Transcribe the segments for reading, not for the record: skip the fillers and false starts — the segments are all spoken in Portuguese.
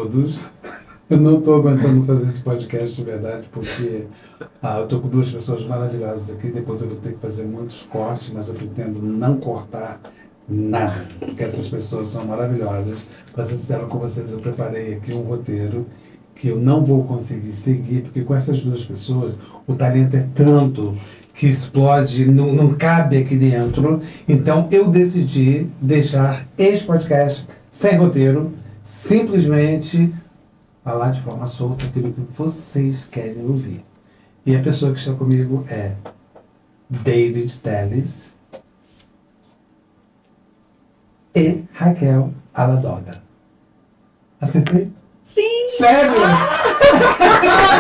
todos. Eu não estou aguentando fazer esse podcast de verdade, porque eu estou com duas pessoas maravilhosas aqui. Depois eu vou ter que fazer muitos cortes, mas eu pretendo não cortar nada, porque essas pessoas são maravilhosas. Para ser sincero com vocês, eu preparei aqui um roteiro que eu não vou conseguir seguir, porque com essas duas pessoas o talento é tanto que explode, não cabe aqui dentro. Então eu decidi deixar este podcast sem roteiro, simplesmente falar de forma solta aquilo que vocês querem ouvir. E a pessoa que está comigo é David Telles e Raquel Aladoga. Acertei? Sim! Sério?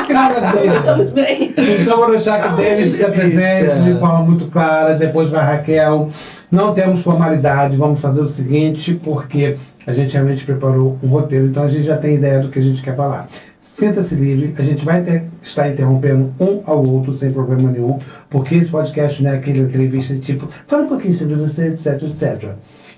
Cara, David. Estamos bem. Então vou deixar que o David se apresente de forma muito clara, depois vai a Raquel. Não temos formalidade, vamos fazer o seguinte, porque a gente realmente preparou um roteiro, então a gente já tem ideia do que a gente quer falar. Sinta-se livre, a gente vai estar interrompendo um ao outro sem problema nenhum, porque esse podcast não é aquele entrevista tipo, fala um pouquinho sobre você, etc, etc.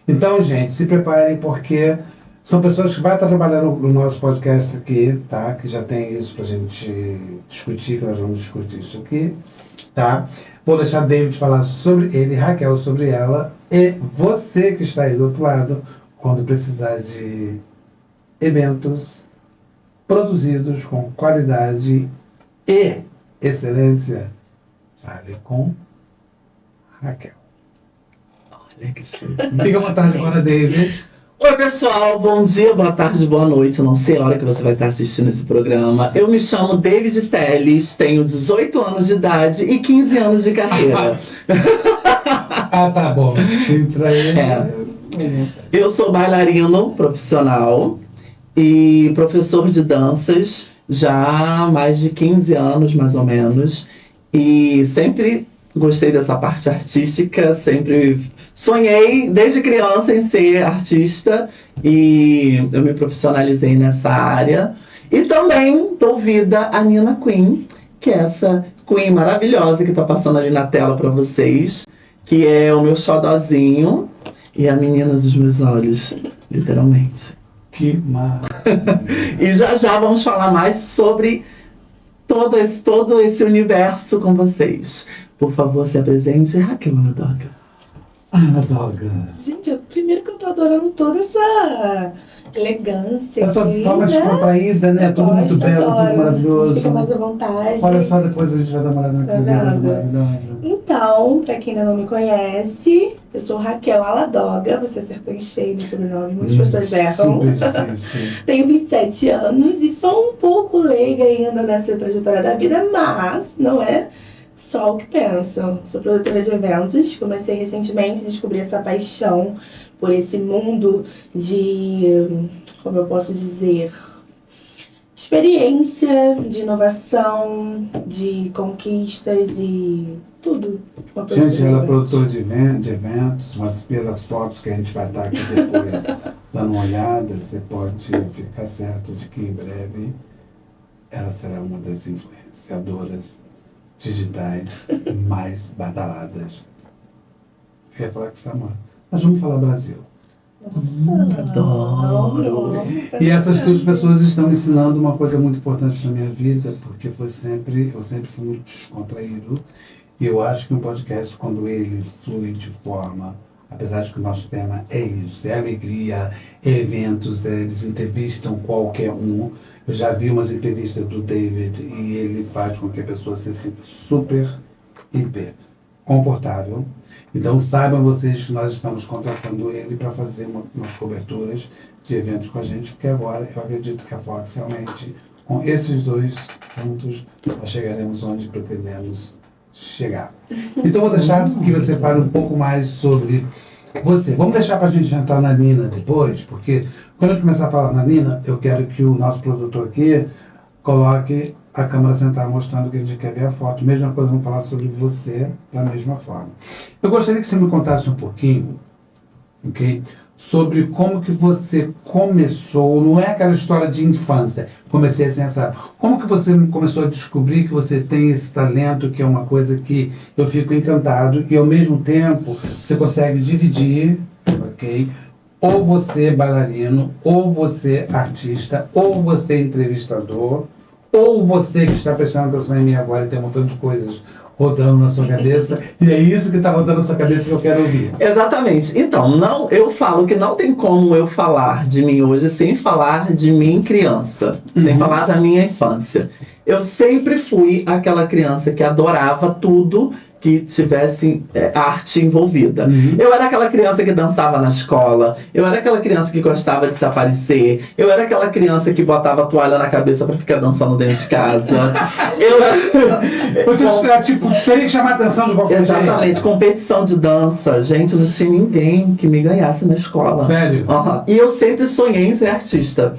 Então, gente, se preparem, porque são pessoas que vão estar trabalhando no nosso podcast aqui, tá? Que já tem isso pra gente discutir, que nós vamos discutir isso aqui, tá? Vou deixar David falar sobre ele, Raquel sobre ela, e você que está aí do outro lado, quando precisar de eventos produzidos com qualidade e excelência, fale com Raquel. Olha que sim. Fica à vontade agora, David. Oi, pessoal, bom dia, boa tarde, boa noite. Eu não sei a hora que você vai estar assistindo esse programa. Eu me chamo David Telles, tenho 18 anos de idade e 15 anos de carreira. Tá bom. Entra aí. Eu sou bailarino profissional e professor de danças já há mais de 15 anos, mais ou menos. E sempre gostei dessa parte artística, sempre sonhei desde criança em ser artista e eu me profissionalizei nessa área. E também dou vida à Nina Queen, que é essa Queen maravilhosa que está passando ali na tela para vocês, que é o meu xodozinho e a menina dos meus olhos, literalmente. Que maravilha. E já vamos falar mais sobre todo esse universo com vocês. Por favor, se apresente, Raquel Aladoga. Aladoga. Gente, primeiro que eu tô adorando toda essa elegância. Essa aqui, forma descontraída, né? Tudo muito belo, tudo maravilhoso. Fica mais à vontade. Olha só, depois a gente vai dar uma olhada naquela coisa maravilhosa. Então, pra quem ainda não me conhece, eu sou Raquel Aladoga. Você acertou em cheio no sobrenome, muitas pessoas erram. Super difícil. Tenho 27 anos e sou um pouco leiga ainda nessa trajetória da vida, mas não é só o que penso. Sou produtora de eventos, comecei recentemente a descobrir essa paixão por esse mundo de, como eu posso dizer, experiência, de inovação, de conquistas e tudo. Gente, ela é produtora de eventos, mas pelas fotos que a gente vai estar aqui depois dando uma olhada, você pode ficar certo de que em breve ela será uma das influenciadoras digitais mais badaladas. Eu ia falar que Samar, mas vamos falar Brasil. Nossa, Adoro. E essas duas pessoas estão me ensinando uma coisa muito importante na minha vida, porque eu sempre fui muito descontraído. E eu acho que um podcast, quando ele flui de forma, apesar de que o nosso tema é isso, é alegria, é eventos, eles entrevistam qualquer um. Eu já vi umas entrevistas do David e ele faz com que a pessoa se sinta super, hiper confortável. Então saibam vocês que nós estamos contratando ele para fazer umas coberturas de eventos com a gente, porque agora eu acredito que a Fox realmente, com esses dois juntos, nós chegaremos onde pretendemos chegar. Então vou deixar que você fale um pouco mais sobre você. Vamos deixar para a gente entrar na Nina depois, porque quando a gente começar a falar na Nina, eu quero que o nosso produtor aqui coloque a câmera sentada mostrando que a gente quer ver a foto. Mesma coisa, vamos falar sobre você da mesma forma. Eu gostaria que você me contasse um pouquinho, ok? Sobre como que você começou, não é aquela história de infância, comecei assim, sabe? Como que você começou a descobrir que você tem esse talento, que é uma coisa que eu fico encantado, e ao mesmo tempo você consegue dividir, ok? ou você é bailarino, ou você é artista, ou você é entrevistador, ou você que está prestando atenção em mim agora e tem um montão de coisas rodando na sua cabeça, e é isso que está rodando na sua cabeça que eu quero ouvir. Exatamente. Então, eu falo que não tem como eu falar de mim hoje sem falar de mim criança, sem falar da minha infância. Eu sempre fui aquela criança que adorava tudo que tivesse arte envolvida. Eu era aquela criança que dançava na escola, eu era aquela criança que gostava de se aparecer, eu era aquela criança que botava a toalha na cabeça pra ficar dançando dentro de casa. Você, tipo, tem que chamar a atenção de qualquer jeito. Exatamente, competição de dança. Gente, não tinha ninguém que me ganhasse na escola. Sério? E eu sempre sonhei em ser artista.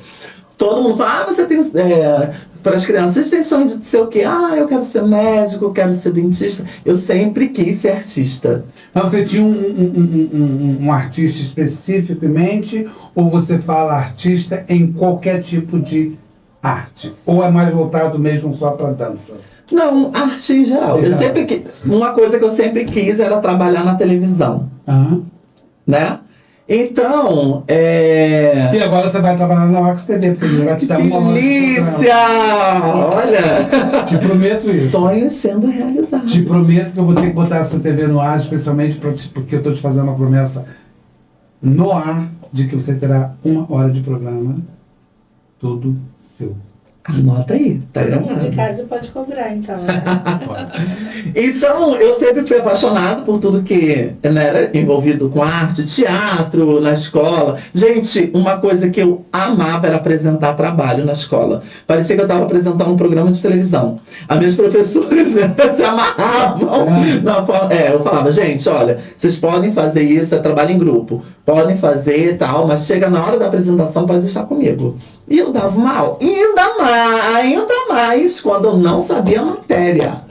Todo mundo fala, você tem... para as crianças, vocês têm sonho de ser o quê? Eu quero ser médico, eu quero ser dentista. Eu sempre quis ser artista. Mas você tinha um artista específico em mente? Ou você fala artista em qualquer tipo de arte? Ou é mais voltado mesmo só para dança? Não, arte em geral. Uma coisa que eu sempre quis era trabalhar na televisão. Né? Então, E agora você vai trabalhar na Ox TV, porque ele vai te dar uma hora. Delícia! Olha! Te prometo isso. Sonhos sendo realizados. Te prometo que eu vou ter que botar essa TV no ar, especialmente porque eu estou te fazendo uma promessa no ar de que você terá 1 hora de programa todo seu. Anota aí, tá Aqui gravado. de casa pode cobrar, então. Então, eu sempre fui apaixonado por tudo que era envolvido com arte, teatro, na escola. Gente, uma coisa que eu amava era apresentar trabalho na escola. Parecia que eu estava apresentando um programa de televisão. As minhas professoras se amarravam. Eu falava, gente, olha, vocês podem fazer isso, é trabalho em grupo. Podem fazer e tal, mas chega na hora da apresentação, pode deixar comigo. E eu dava uma aula. Ainda mais quando eu não sabia a matéria.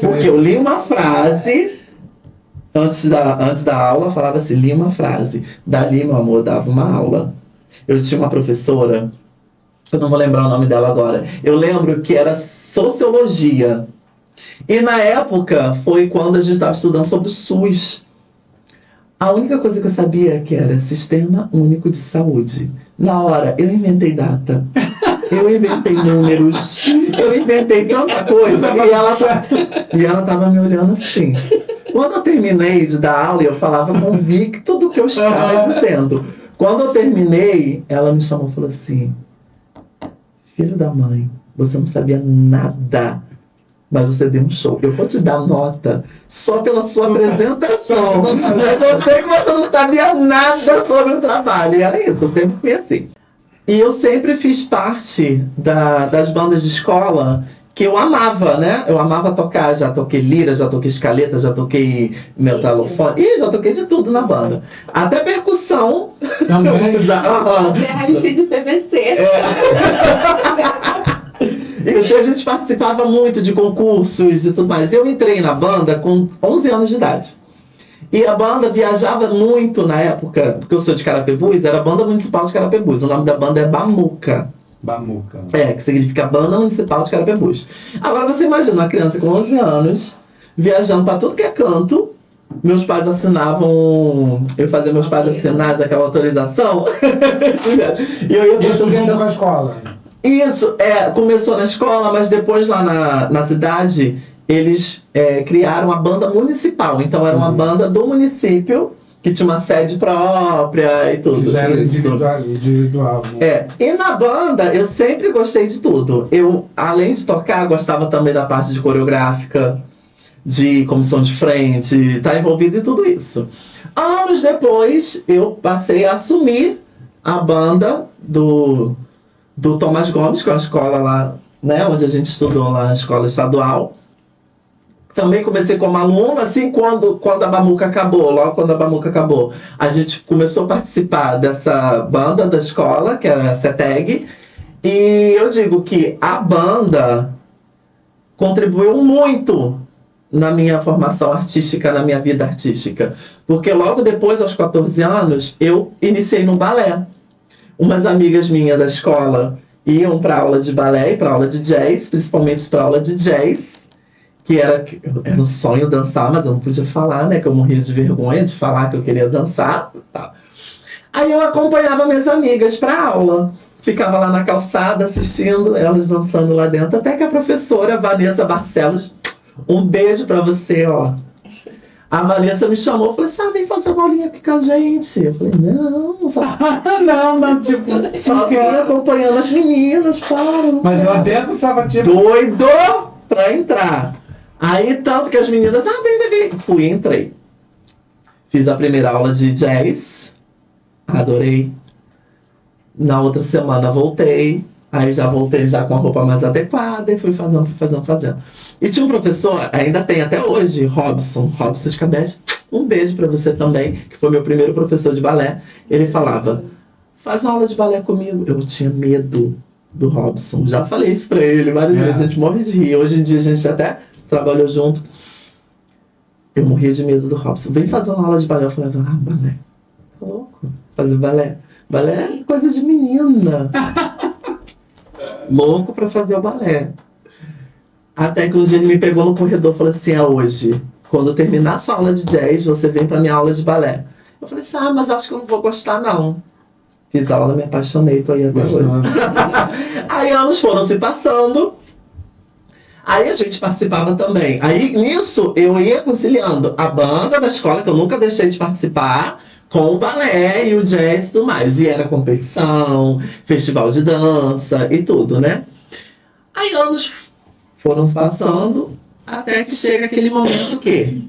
Porque eu li uma frase, antes da aula, falava assim, li uma frase. Dali, meu amor, dava uma aula. Eu tinha uma professora, eu não vou lembrar o nome dela agora. Eu lembro que era sociologia. E na época, foi quando a gente estava estudando sobre o SUS. A única coisa que eu sabia que era Sistema Único de Saúde. Na hora, eu inventei data. Eu inventei números, eu inventei tanta coisa e ela tava me olhando assim. Quando eu terminei de dar aula, eu falava convicto do que eu estava dizendo. Quando eu terminei, ela me chamou e falou assim, filho da mãe, você não sabia nada, mas você deu um show. Eu vou te dar nota só pela sua apresentação. Mas eu sei que você não sabia nada sobre o trabalho. E era isso, eu sempre fui assim. E eu sempre fiz parte das bandas de escola que eu amava, né? Eu amava tocar, já toquei lira, já toquei escaleta, já toquei metalofone. Já toquei de tudo na banda. Até percussão. Também. Raio-x de PVC. Então a gente participava muito de concursos e tudo mais. Eu entrei na banda com 11 anos de idade. E a banda viajava muito na época, porque eu sou de Carapebus, era a Banda Municipal de Carapebus. O nome da banda é Bamuca. Bamuca. Que significa Banda Municipal de Carapebus. Agora você imagina uma criança com 11 anos, viajando para tudo que é canto. Meus pais assinavam, eu fazia meus pais assinarem aquela autorização. E eu ia Isso junto com a escola. Isso, começou na escola, mas depois lá na cidade, eles criaram a banda municipal. Então era uma banda do município, que tinha uma sede própria e tudo. Que já era individual. Né? E na banda, eu sempre gostei de tudo. Eu, além de tocar, gostava também da parte de coreográfica, de comissão de frente, estar envolvido em tudo isso. Anos depois, eu passei a assumir a banda do Tomás Gomes, que é uma escola lá, né, onde a gente estudou lá, a escola estadual. Também comecei como aluno, assim, quando a Bamuca acabou, logo quando a Bamuca acabou, a gente começou a participar dessa banda da escola, que era a CETEG, e eu digo que a banda contribuiu muito na minha formação artística, na minha vida artística, porque logo depois, aos 14 anos, eu iniciei no balé. Umas amigas minhas da escola iam para aula de balé e para aula de jazz, principalmente para aula de jazz, que era um sonho dançar, mas eu não podia falar, né? Que eu morria de vergonha de falar que eu queria dançar. Tá. Aí eu acompanhava minhas amigas pra aula. Ficava lá na calçada assistindo, elas dançando lá dentro, até que a professora Vanessa Barcelos, um beijo pra você, ó. A Vanessa me chamou e falou assim, vem fazer uma aulinha aqui com a gente. Eu falei, não, só... não, tipo... Só vim acompanhando as meninas, para. Mas lá dentro tava tipo... Doido pra entrar. Aí, tanto que as meninas, vem. Fui, entrei. Fiz a primeira aula de jazz. Adorei. Na outra semana voltei. Aí já voltei já com a roupa mais adequada e fui fazendo. E tinha um professor, ainda tem até hoje, Robson Scabete, um beijo pra você também, que foi meu primeiro professor de balé. Ele falava, faz uma aula de balé comigo. Eu tinha medo do Robson, já falei isso pra ele várias vezes, a gente morre de rir. Hoje em dia a gente até trabalhou junto. Eu morria de medo do Robson. Vem fazer uma aula de balé. Eu falava, balé. Tá louco? Fazer balé. Balé é coisa de menina. Louco pra fazer o balé. Até que um dia ele me pegou no corredor e falou assim, hoje, quando eu terminar a sua aula de jazz, você vem pra minha aula de balé. Eu falei assim, mas acho que eu não vou gostar não. Fiz a aula, me apaixonei, tô aí até hoje. Aí anos foram se passando. Aí a gente participava também. Aí nisso eu ia conciliando a banda da escola, que eu nunca deixei de participar, com o balé e o jazz e tudo mais. E era competição, festival de dança e tudo, né? Aí anos foram se passando, até que chega aquele momento que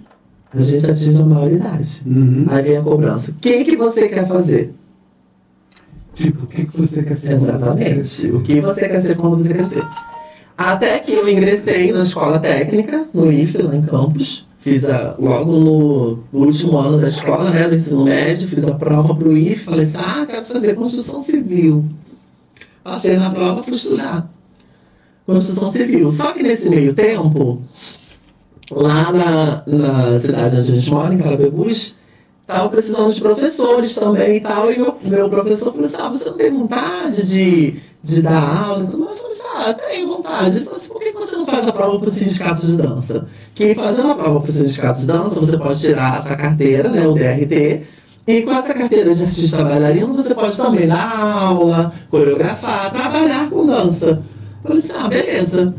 a gente atinge a maioridade. Aí vem a cobrança. O que você quer fazer? Tipo, o que você quer ser? Exatamente. O que você quer ser quando você crescer? Até que eu ingressei na escola técnica, no IFE, lá em Campos. Fiz logo no último ano da escola, né, do ensino médio, fiz a prova para o IFE. Falei assim, quero fazer construção civil. Passei na prova, fui estudar construção civil. Só que nesse meio tempo, lá na cidade onde a gente mora, em Carapebus, estava precisando de professores também e tal. E meu professor falou assim, você não tem vontade de dar aula e tudo mais? Eu falei assim, tenho vontade. Ele falou assim, por que você não faz a prova para o sindicato de dança? Que fazendo a prova para o sindicato de dança, você pode tirar essa carteira, né, o DRT, e com essa carteira de artista bailarino, você pode também dar aula, coreografar, trabalhar com dança. Eu falei assim, beleza.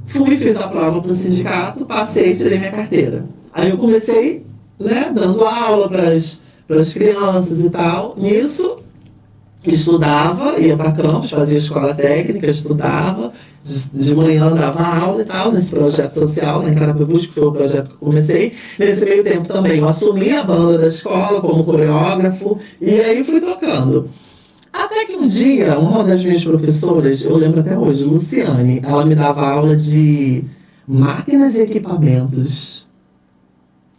Fui, fiz a prova para o sindicato, passei, tirei minha carteira. Aí eu comecei, né, dando aula para as crianças e tal. Nisso, estudava, ia para Campos, fazia escola técnica, estudava, de manhã dava aula e tal, nesse projeto social, lá em Carapebus, que foi o projeto que eu comecei. Nesse meio tempo também eu assumi a banda da escola como coreógrafo, e aí fui tocando. Até que um dia, uma das minhas professoras, eu lembro até hoje, Luciane, ela me dava aula de máquinas e equipamentos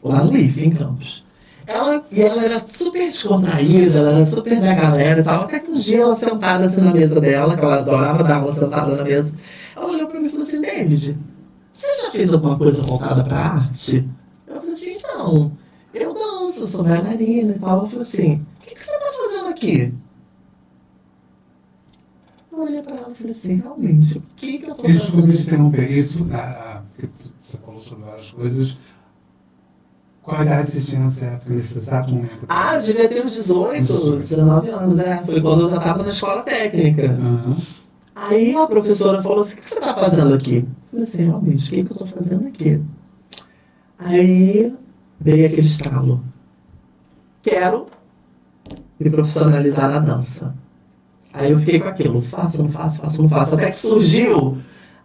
lá no IFE, em Campos. Ela era super descontraída, ela era super da galera e tal. Até que um dia ela sentada assim na mesa dela, que ela adorava dar aula sentada na mesa, ela olhou pra mim e falou assim, David, você já fez alguma coisa voltada pra arte? Eu falei assim, não, eu danço, sou bailarina e tal. Ela falou assim, o que você tá fazendo aqui? Eu olhei pra ela e falei assim, realmente, o que eu tô fazendo? Desculpa te interromper, isso, porque você falou sobre várias coisas. Qual idade você tinha nessa época, nesse exato momento? Eu devia ter uns 18, 19 anos, foi quando eu já estava na escola técnica. Uhum. Aí a professora falou assim, o que você está fazendo aqui? Eu falei assim, realmente, o que eu estou fazendo aqui? Aí veio aquele estalo. Quero me profissionalizar na dança. Aí eu fiquei com aquilo, faço, não faço, até que surgiu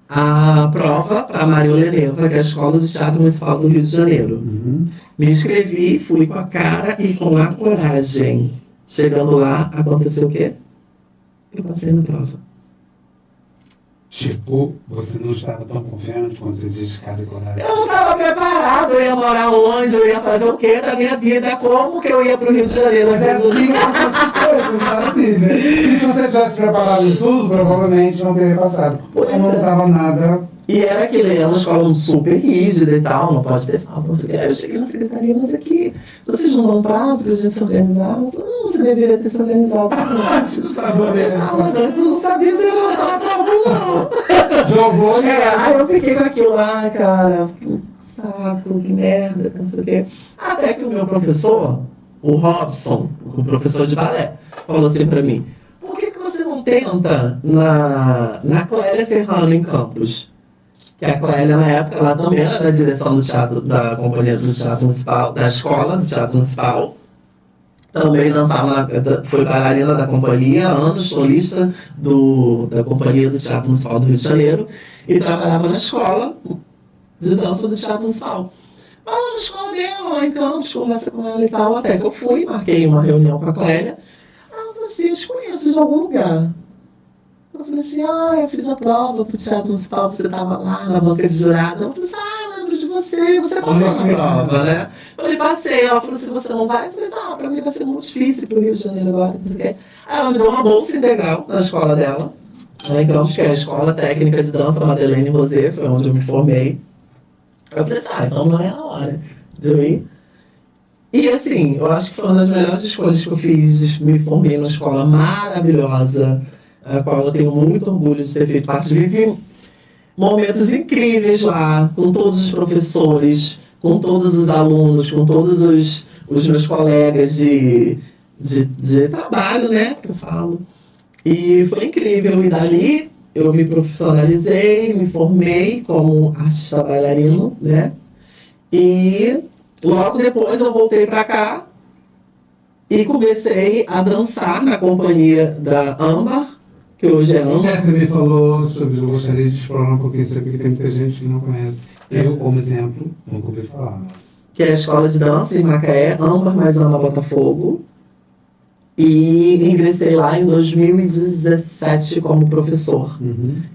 a prova para a Maria Oleneva, que é a Escola de Teatro Municipal do Rio de Janeiro. Uhum. Me inscrevi, fui com a cara e com a coragem. Chegando lá, aconteceu o quê? Eu passei na prova. Tipo, você não estava tão confiante quando você disse cara e coragem? Eu não estava preparado, eu ia morar onde, eu ia fazer o quê da minha vida, como que eu ia para o Rio de Janeiro? Mas é assim que essas coisas na vida. E se você tivesse preparado tudo, provavelmente não teria passado. Porque não estava nada. E era aquilo, é uma escola super rígida e tal, não pode ter falta, não sei o quê. Aí eu cheguei na secretaria, mas aqui, vocês não dão prazo pra gente se organizar? Eu falei, não, você deveria ter se organizado. Mas antes eu não sabia se eu ia passar na prova, não. Jogou, Aí eu fiquei com aquilo lá, cara, que saco, que merda, não sei o quê. Até que o meu professor, o Robson, o professor de balé, falou assim pra mim: por que você não tenta na Clélia Serrano em Campos? Que a Clélia, na época, ela também era da direção do teatro, da companhia do Teatro Municipal, da escola do Teatro Municipal. Também dançava, foi bailarina da companhia, anos solista da companhia do Teatro Municipal do Rio de Janeiro, e trabalhava na escola de dança do Teatro Municipal. Mas na escola dela, lá em Campos, conversa com ela e tal, até que eu fui, marquei uma reunião com a Clélia. Ela falou assim: eu te conheço de algum lugar. Eu falei assim: eu fiz a prova pro Teatro Municipal, você estava lá na banca de jurado. Ela falou assim: eu lembro de você passou na prova, né? Eu falei: passei. Ela falou assim: você não vai? Eu falei: pra mim vai ser muito difícil pro Rio de Janeiro agora, não sei o quê. Aí ela me deu uma bolsa integral na escola dela, né, que é a Escola Técnica de Dança Madeleine Rosé, foi onde eu me formei. Eu falei assim: então não é a hora de eu ir. E assim, eu acho que foi uma das melhores escolhas que eu fiz. Me formei numa escola maravilhosa, a qual eu tenho muito orgulho de ter feito parte. Vivi momentos incríveis lá, com todos os professores, com todos os alunos, com todos os meus colegas de trabalho, né, que eu falo. E foi incrível. E dali eu me profissionalizei, me formei como artista bailarino, né? E logo depois eu voltei para cá e comecei a dançar na companhia da Âmbar, que hoje é Âmbar. Você me falou sobre, eu gostaria de explorar um pouquinho sobre, porque tem muita gente que não conhece. Eu, como exemplo, nunca ouvi falar, mas... Que é a escola de dança em Macaé, Âmbar mais Ana Botafogo. E ingressei lá em 2017 como professor.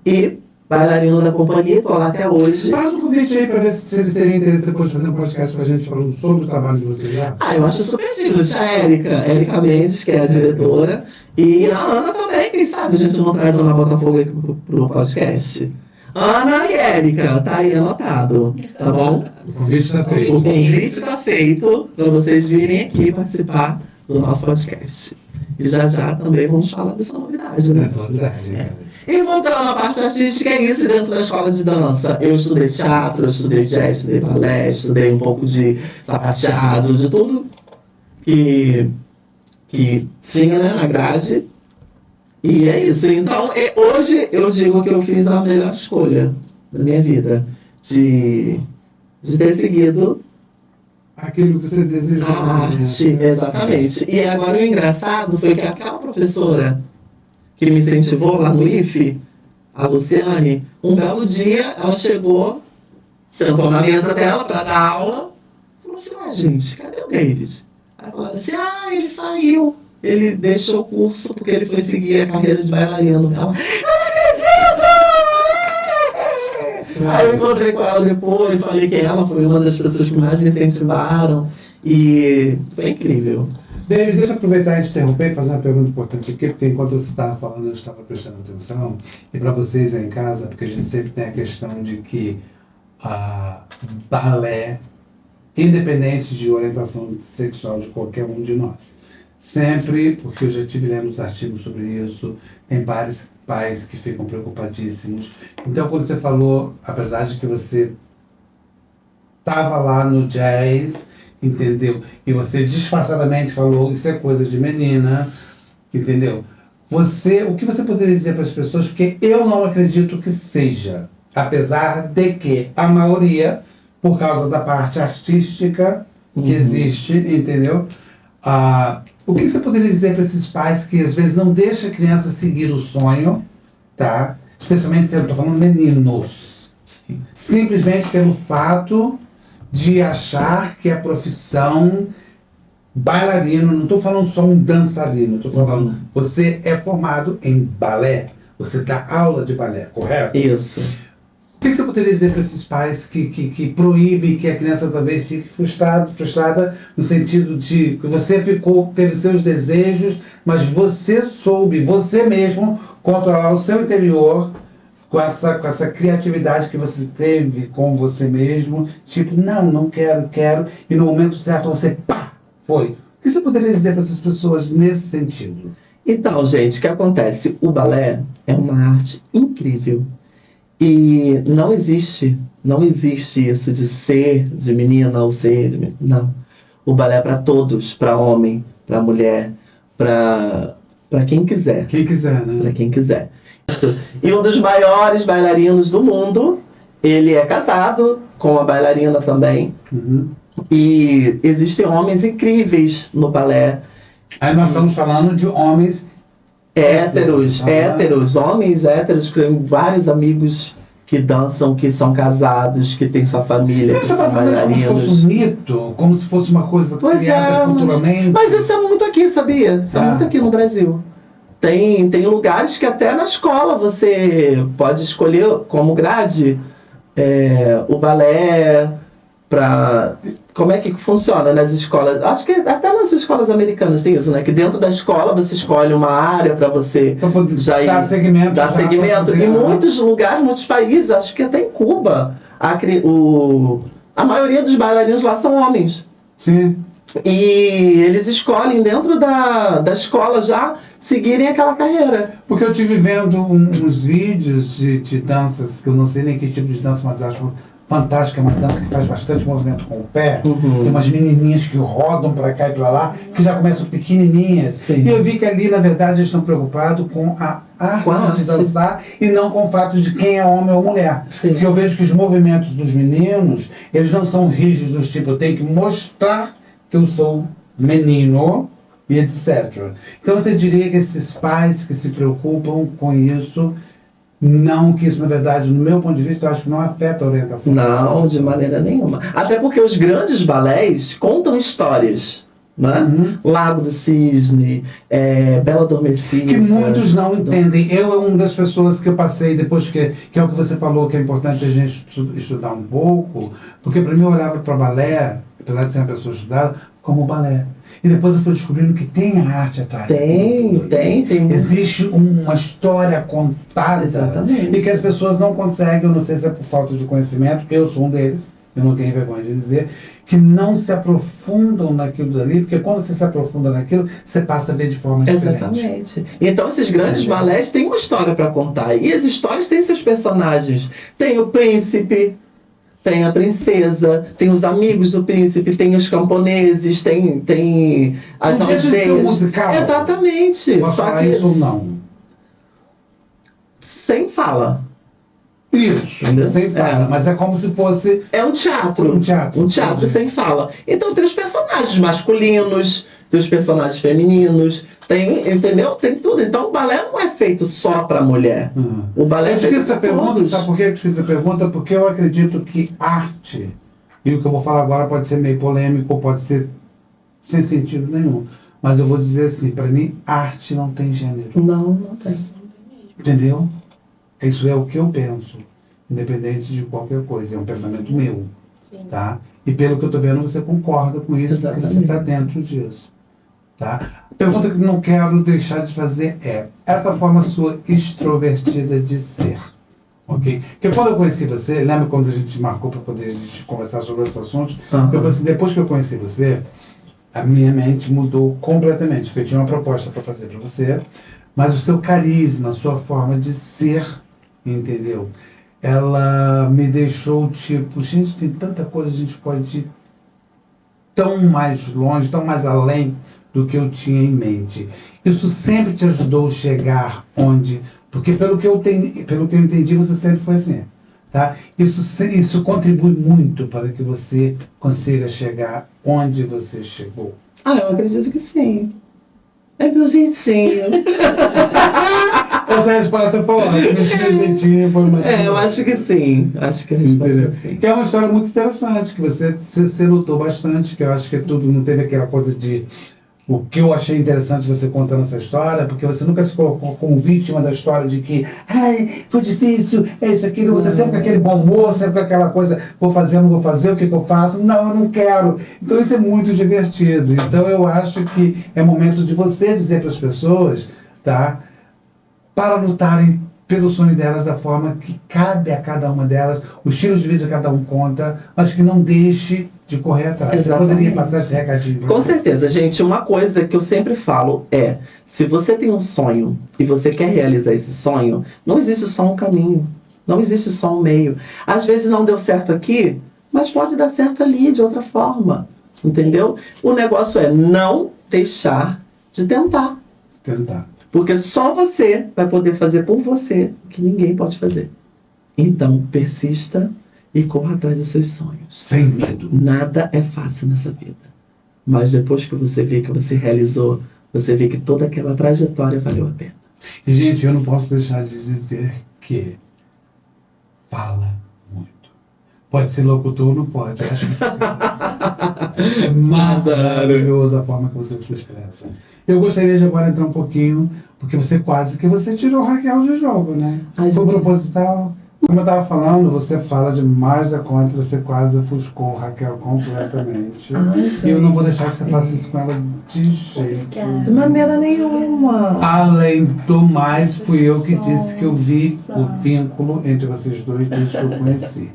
E bailarino da companhia, estou lá até hoje. Faz um convite aí para ver se eles teriam interesse depois de fazer um podcast com a gente falando sobre o trabalho de vocês já. Eu acho super divertido. A Érica Mendes, que é a diretora, e a Ana também, quem sabe a gente não traz a Ana Botafogo aqui pro podcast. Ana e Érica, tá aí anotado, tá bom? O convite está feito. O convite está feito para vocês virem aqui participar do nosso podcast. E já também vamos falar dessa novidade, né? Essa novidade, né? E voltando à parte artística, é isso dentro da escola de dança. Eu estudei teatro, eu estudei jazz, estudei balé, estudei um pouco de sapateado, de tudo que tinha, né, na grade. E é isso. Então, hoje eu digo que eu fiz a melhor escolha da minha vida. De ter seguido aquilo que você desejou. A arte, exatamente. E agora o engraçado foi que aquela professora que me incentivou lá no IFE, a Luciane, um belo dia ela chegou, sentou na mesa dela para dar aula, falou assim: gente, cadê o David? Aí falou assim: ele saiu, ele deixou o curso porque ele foi seguir a carreira de bailarino. Ela: não acredito! Aí eu encontrei com ela depois, falei que ela foi uma das pessoas que mais me incentivaram e foi incrível. David, deixa eu aproveitar e te interromper e fazer uma pergunta importante aqui, porque enquanto você estava falando, eu estava prestando atenção, e para vocês aí em casa, porque a gente sempre tem a questão de que balé, independente de orientação sexual de qualquer um de nós, sempre, porque eu já tive lendo os artigos sobre isso, tem pais que ficam preocupadíssimos. Então, quando você falou, apesar de que você estava lá no jazz, entendeu? E você disfarçadamente falou: isso é coisa de menina, entendeu? O que você poderia dizer para as pessoas? Porque eu não acredito que seja, apesar de que a maioria, por causa da parte artística que existe, entendeu? O que você poderia dizer para esses pais que às vezes não deixam a criança seguir o sonho, tá? Especialmente se eu estou falando meninos, simplesmente pelo fato de achar que a profissão bailarino, não estou falando só um dançarino, estou falando, você é formado em balé, você dá aula de balé, correto? Isso. O que você poderia dizer para esses pais que proíbem que a criança talvez fique frustrada no sentido de que você teve seus desejos, mas você soube, você mesmo, controlar o seu interior com essa criatividade que você teve com você mesmo, tipo, não quero, e no momento certo você, foi. O que você poderia dizer para essas pessoas nesse sentido? Então, gente, o que acontece? O balé é uma arte incrível. E não existe isso de ser de menina ou ser de menina. Não. O balé é para todos, para homem, para mulher, para Para quem quiser. Quem quiser, né? Para quem quiser. E um dos maiores bailarinos do mundo, ele é casado com uma bailarina também. Uhum. E existem homens incríveis no balé. Aí nós estamos falando de homens Héteros, homens héteros, que tem vários amigos que dançam, que são casados, que têm sua família, que Isso é são basicamente como se fosse um mito, como se fosse uma coisa criada culturalmente. Mas isso é muito aqui, sabia? Isso é muito aqui no Brasil. Tem lugares que até na escola você pode escolher como grade o balé para... Como é que funciona nas escolas? Acho que até nas escolas americanas tem isso, né? Que dentro da escola você escolhe uma área para você já ir, dar segmento. Em muitos lugares, muitos países, acho que até em Cuba, a maioria dos bailarinos lá são homens. Sim. E eles escolhem dentro da escola já seguirem aquela carreira. Porque eu tive vendo uns vídeos de danças, que eu não sei nem que tipo de dança, mas acho fantástica, é uma dança que faz bastante movimento com o pé. Tem umas menininhas que rodam para cá e para lá, que já começam pequenininhas. Sim. E eu vi que ali, na verdade, eles estão preocupados com a arte de dançar e não com o fato de quem é homem ou mulher. Sim. Porque eu vejo que os movimentos dos meninos, eles não são rígidos, tipo, eu tenho que mostrar que eu sou menino e etc. Então você diria que esses pais que se preocupam com isso, não que isso, na verdade, no meu ponto de vista, eu acho que não afeta a orientação. Não, de maneira nenhuma. Até porque os grandes balés contam histórias, né? Lago do Cisne, Bela Adormecida. Que muitos não entendem. Eu é uma das pessoas que eu passei, depois que é o que você falou, que é importante a gente estudar um pouco, porque para mim eu olhava para balé, apesar de ser uma pessoa estudada, como balé. E depois eu fui descobrindo que tem a arte atrás. Tem. Existe uma história contada. Exatamente. E que as pessoas não conseguem, eu não sei se é por falta de conhecimento, eu sou um deles, eu não tenho vergonha de dizer, que não se aprofundam naquilo dali, porque quando você se aprofunda naquilo, você passa a ver de forma diferente. Exatamente. Então esses grandes balés têm uma história para contar. E as histórias têm seus personagens. Tem o príncipe, tem a princesa, tem os amigos do príncipe, tem os camponeses, tem as não aldeias. Deixa de ser um musical. Exatamente. Posso Só falar que isso ou não? sem fala. Isso, entendeu? sem fala, mas é como se fosse... É um teatro. Um teatro. Um teatro sem fala. Então tem os personagens masculinos, tem os personagens femininos, entendeu? Tem tudo. Então o balé não é feito só para mulher. O balé eu fiz essa pergunta, sabe por que eu fiz essa pergunta? Porque eu acredito que arte, e o que eu vou falar agora pode ser meio polêmico, pode ser sem sentido nenhum, mas eu vou dizer assim, para mim, arte não tem gênero. Não tem. Entendeu? Isso é o que eu penso, independente de qualquer coisa, é um pensamento meu. Sim. Tá? E pelo que eu estou vendo, você concorda com isso, Exatamente. porque você está dentro disso. Tá? A pergunta que eu não quero deixar de fazer é, essa forma sua extrovertida de ser, ok? Porque quando eu conheci você, lembra quando a gente marcou para poder a gente conversar sobre outros assuntos? Eu falei assim, depois que eu conheci você, a minha mente mudou completamente, porque eu tinha uma proposta para fazer para você, mas o seu carisma, a sua forma de ser, entendeu? Ela me deixou tipo, gente, tem tanta coisa, a gente pode ir tão mais longe, tão mais além do que eu tinha em mente. Isso sempre te ajudou a chegar onde... Porque pelo que eu entendi, você sempre foi assim. Tá? Isso contribui muito para que você consiga chegar onde você chegou. Eu acredito que sim. É meu jeitinho. Essa resposta foi ótima. Esse meu jeitinho foi uma... Eu acho que sim. Acho que a resposta é sim. Que é uma história muito interessante, que você lutou bastante, que eu acho que tudo, não teve aquela coisa de... O que eu achei interessante você contando essa história, porque você nunca se colocou como vítima da história de que, ai, foi difícil, é isso, aquilo, você sempre com aquele bom humor, sempre com aquela coisa, vou fazer, não vou fazer, o que eu faço? Não, eu não quero. Então isso é muito divertido. Então eu acho que é momento de você dizer para as pessoas, tá, para lutarem pelo sonho delas da forma que cabe a cada uma delas, o estilo de vida de cada um conta, mas que não deixe de correr atrás. Exatamente. Você poderia passar esse recadinho? Com certeza, gente. Uma coisa que eu sempre falo é, se você tem um sonho e você quer realizar esse sonho, não existe só um caminho, não existe só um meio. Às vezes não deu certo aqui, mas pode dar certo ali, de outra forma, entendeu? O negócio é não deixar de tentar. Porque só você vai poder fazer por você o que ninguém pode fazer. Então, persista e corra atrás dos seus sonhos. Sem medo. Nada é fácil nessa vida. Mas depois que você vê que você realizou, você vê que toda aquela trajetória valeu a pena. E, gente, eu não posso deixar de dizer que fala muito. Pode ser locutor, não pode. Eu acho que é maravilhoso a forma que você se expressa. Eu gostaria de agora entrar um pouquinho, porque você tirou Raquel do jogo, né? Foi proposital. Como eu estava falando, você fala demais da conta, você quase ofuscou Raquel completamente. E eu não vou deixar que você faça isso com ela de jeito. De maneira nenhuma. Além do mais, fui eu que disse que eu vi o vínculo entre vocês dois desde que eu conheci.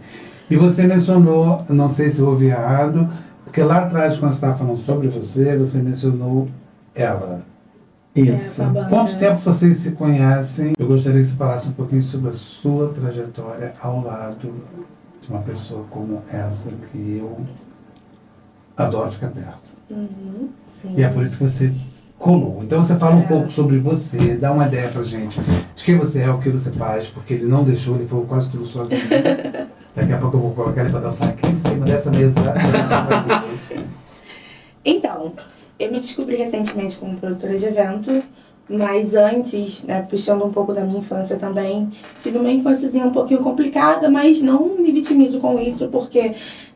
E você mencionou, não sei se eu ouvi errado, porque lá atrás, quando você estava falando sobre você mencionou ela. Isso. Quanto tempo vocês se conhecem? Eu gostaria que você falasse um pouquinho sobre a sua trajetória ao lado de uma pessoa como essa, que eu adoro ficar perto. Sim. E é por isso que você colou. Então você fala um pouco sobre você, dá uma ideia pra gente de quem você é, o que você faz, porque ele não deixou, ele falou quase tudo sozinho. Daqui a pouco eu vou colocar ele pra dançar aqui em cima dessa mesa. Então, eu me descobri recentemente como produtora de evento, mas antes, né, puxando um pouco da minha infância também, tive uma infânciazinha um pouquinho complicada, mas não me vitimizo com isso, porque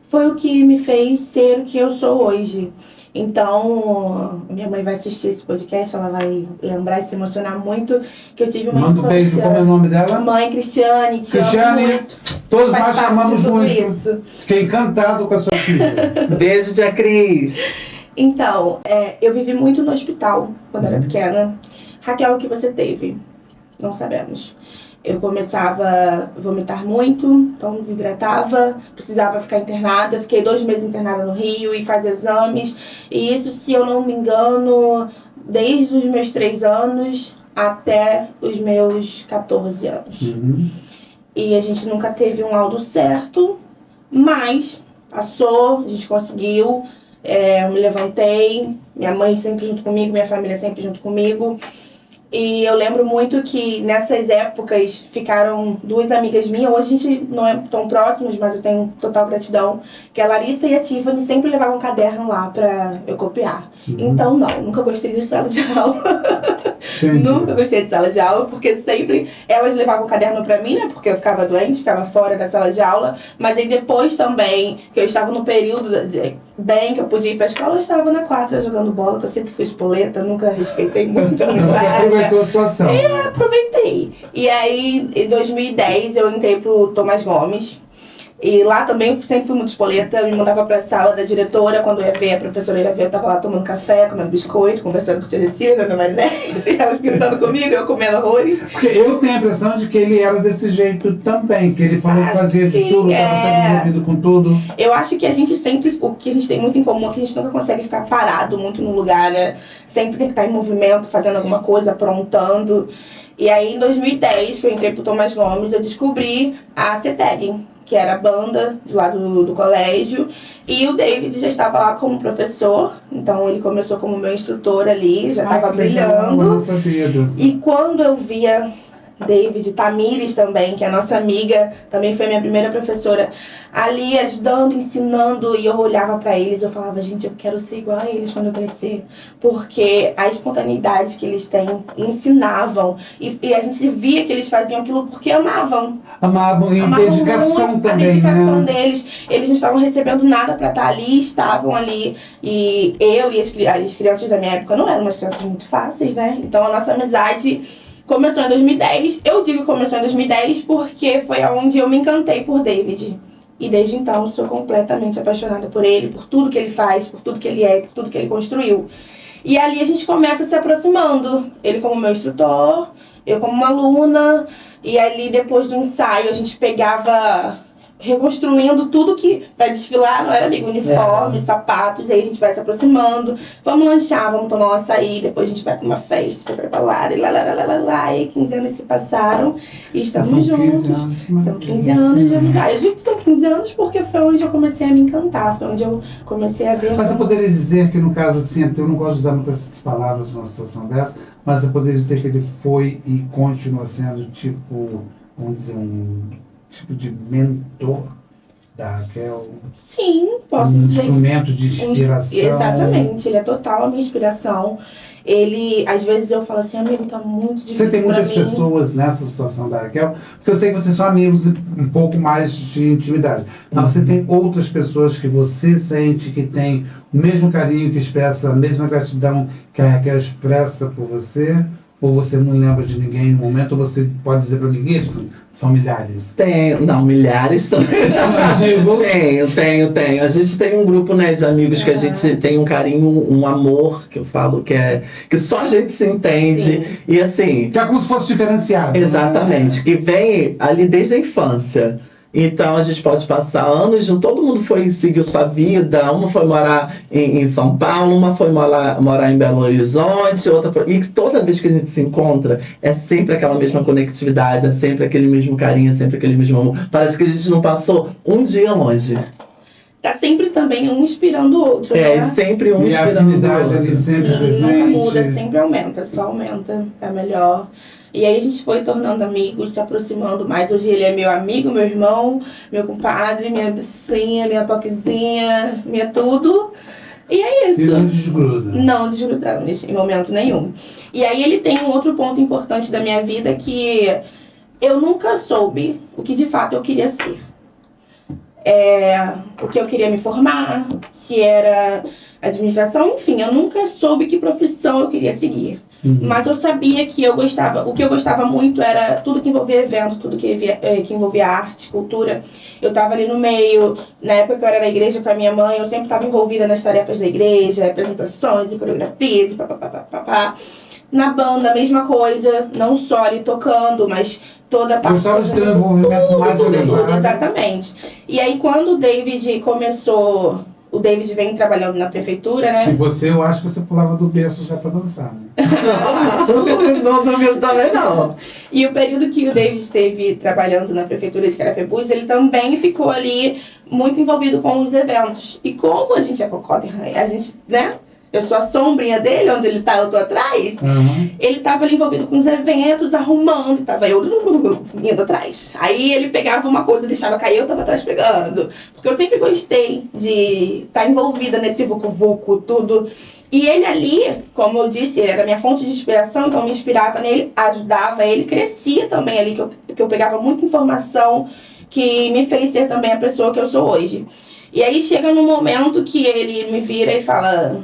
foi o que me fez ser o que eu sou hoje. Então, minha mãe vai assistir esse podcast, ela vai lembrar e se emocionar muito, que eu tive uma Manda um beijo, como é o nome dela? Mãe Cristiane, te Cristiane, amo muito. todos Faz nós parte chamamos de tudo muito. isso. Fiquei encantado com a sua filha. Beijo, tia Cris. Então, eu vivi muito no hospital quando era pequena. Raquel, o que você teve? Não sabemos. Eu começava a vomitar muito, então desidratava, precisava ficar internada. Fiquei 2 meses internada no Rio e fazer exames. E isso, se eu não me engano, desde os meus 3 anos até os meus 14 anos. E a gente nunca teve um laudo certo, mas passou, a gente conseguiu. Eu me levantei, minha mãe sempre junto comigo, minha família sempre junto comigo. E eu lembro muito que nessas épocas ficaram 2 amigas minhas, hoje a gente não é tão próximos, mas eu tenho total gratidão, que a Larissa e a Tiffany sempre levavam um caderno lá pra eu copiar. Então não, nunca gostei de sala de aula. Nunca gostei de sala de aula, porque sempre elas levavam o caderno pra mim, né? Porque eu ficava doente, ficava fora da sala de aula. Mas aí depois também, que eu estava no período bem que eu podia ir pra escola, eu estava na quadra jogando bola, que eu sempre fui espoleta, nunca respeitei muito. Então você aproveitou a situação. Aproveitei. E aí, em 2010, eu entrei pro Tomás Gomes. E lá também sempre fui muito espoleta, me mandava pra sala da diretora, quando eu ia ver, a professora ia ver, eu tava lá tomando café, comendo biscoito, conversando com a tia Cecília, Dona Marinés, e elas pintando comigo, eu comendo arroz. Porque eu tenho a impressão de que ele era desse jeito também, que ele falou que fazia de tudo, estava sempre envolvido com tudo. Eu acho que a gente sempre, o que a gente tem muito em comum é que a gente nunca consegue ficar parado muito no lugar, né? Sempre tem que estar em movimento, fazendo alguma coisa, aprontando. E aí, em 2010, que eu entrei pro Tomás Gomes, eu descobri a CETEG, que era a banda de lá do colégio, e o David já estava lá como professor, então ele começou como meu instrutor ali, já estava brilhando. Eu não sabia disso. E quando eu via David, Tamires também, que é a nossa amiga, também foi minha primeira professora, ali ajudando, ensinando, e eu olhava pra eles, eu falava, gente, eu quero ser igual a eles quando eu crescer, porque a espontaneidade que eles têm, ensinavam, e a gente via que eles faziam aquilo porque amavam. Amavam, e dedicação muito também, a dedicação né? deles. Eles não estavam recebendo nada pra estar ali, estavam ali. E eu e as crianças da minha época não eram umas crianças muito fáceis, né? Então a nossa amizade começou em 2010. Eu digo que começou em 2010 porque foi onde eu me encantei por David. E desde então eu sou completamente apaixonada por ele, por tudo que ele faz, por tudo que ele é, por tudo que ele construiu. E ali a gente começa se aproximando. Ele como meu instrutor, eu como uma aluna. E ali depois do ensaio a gente pegava reconstruindo tudo que pra desfilar não era amigo, uniforme, sapatos, aí a gente vai se aproximando, vamos lanchar, vamos tomar um açaí, depois a gente vai pra uma festa, foi pra balada, e lá, e 15 anos se passaram e estamos juntos. São 15 anos de amizade. Eu digo que são 15 anos porque foi onde eu comecei a me encantar, foi onde eu comecei a ver. Mas você poderia dizer que, no caso, assim, eu não gosto de usar muitas palavras numa situação dessa, mas você poderia dizer que ele foi e continua sendo, tipo, vamos dizer, um tipo de mentor da Raquel? Sim, posso um dizer. Instrumento de inspiração. Exatamente, ele é total a minha inspiração. Ele, às vezes eu falo assim, amigo, tá muito difícil. Você tem muitas pra mim. pessoas nessa situação da Raquel, porque eu sei que vocês são amigos e um pouco mais de intimidade. Mas você tem outras pessoas que você sente que tem o mesmo carinho, que expressa a mesma gratidão que a Raquel expressa por você? Ou você não lembra de ninguém no momento? Ou você pode dizer para ninguém? São milhares. Não, milhares também. Tenho. A gente tem um grupo, né, de amigos que a gente tem um carinho, um amor, que eu falo que só a gente se entende. Sim. E assim. Que é como se fosse diferenciado. Exatamente. Né? Que vem ali desde a infância. Então a gente pode passar anos, todo mundo foi seguir sua vida, uma foi morar em São Paulo, uma foi morar em Belo Horizonte, e toda vez que a gente se encontra, é sempre aquela mesma conectividade, é sempre aquele mesmo carinho, é sempre aquele mesmo amor. Parece que a gente não passou um dia longe. Tá sempre também um inspirando o outro, né? Sempre um e inspirando a afinidade o outro. ali sempre presente. Nunca muda, sempre aumenta, só aumenta, é melhor. E aí a gente foi tornando amigos, se aproximando mais. Hoje ele é meu amigo, meu irmão, meu compadre, minha bichinha, minha toquezinha, minha tudo. E é isso. E não desgruda. Não desgrudamos em momento nenhum. E aí ele tem um outro ponto importante da minha vida que eu nunca soube o que de fato eu queria ser. O que eu queria me formar, se era administração, enfim, eu nunca soube que profissão eu queria seguir. Mas eu sabia que eu gostava, o que eu gostava muito era tudo que envolvia evento, tudo que envolvia arte, cultura. Eu estava ali no meio, na época que eu era na igreja com a minha mãe, eu sempre estava envolvida nas tarefas da igreja, apresentações e coreografias e papapá. Na banda, a mesma coisa, não só ali tocando, mas toda a parte... Gostava de ter um envolvimento mais elevado. Exatamente. E aí quando o David começou... O David vem trabalhando na prefeitura, né? E você, eu acho que você pulava do berço já pra dançar, né? Não duvido também, não. E o período que o David esteve trabalhando na prefeitura de Carapebus, ele também ficou ali muito envolvido com os eventos. E como a gente é cocota e ranha, a gente, né? Eu sou a sombrinha dele, onde ele tá, eu tô atrás. Ele tava ali envolvido com os eventos, arrumando, e tava eu indo atrás. Aí ele pegava uma coisa, deixava cair, eu tava atrás pegando. Porque eu sempre gostei de estar envolvida nesse vucu-vucu, tudo. E ele ali, como eu disse, ele era minha fonte de inspiração, então eu me inspirava nele, ajudava ele, crescia também ali, que eu pegava muita informação que me fez ser também a pessoa que eu sou hoje. E aí chega num momento que ele me vira e fala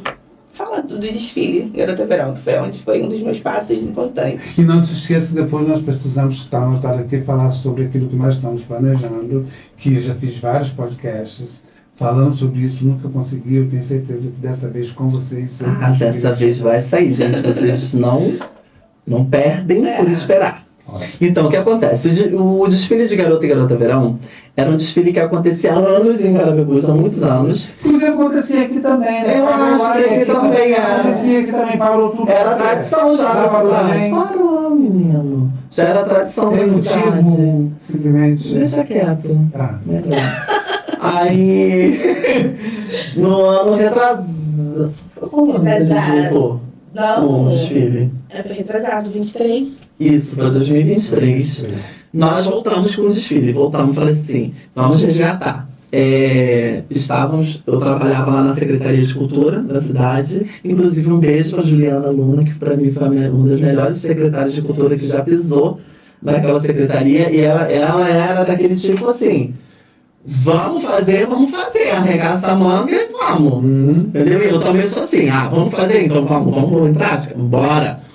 do desfile Garota Verão, que foi onde foi um dos meus passos importantes. E não se esqueça, depois nós precisamos estar anotado aqui, falar sobre aquilo que nós estamos planejando, que eu já fiz vários podcasts falando sobre isso, nunca consegui, eu tenho certeza que dessa vez com vocês... Dessa vez vai sair, gente, vocês não perdem por esperar. Então, o que acontece? O desfile de Garota e Garota Verão era um desfile que acontecia há anos em Carapebus, há muitos anos. Inclusive acontecia aqui também, né? Eu acho que aqui também acontecia aqui também, parou tudo. Era tradição já na cidade. Parou, menino. Já era tradição da cidade. Motivo, simplesmente... Deixa quieto. Melhor. Aí, no ano retrasado... Qual ano que a gente voltou? Não, o desfile? Foi retrasado, 23. Isso, para 2023. Nós voltamos com o desfile, voltamos e falei assim, vamos resgatar. Eu trabalhava lá na Secretaria de Cultura da cidade, inclusive um beijo para Juliana Luna, que para mim foi uma das melhores secretárias de cultura que já pisou naquela secretaria, e ela era daquele tipo assim, vamos fazer, arregaça a manga e vamos, entendeu? E eu também sou assim, vamos fazer, então vamos em prática, bora.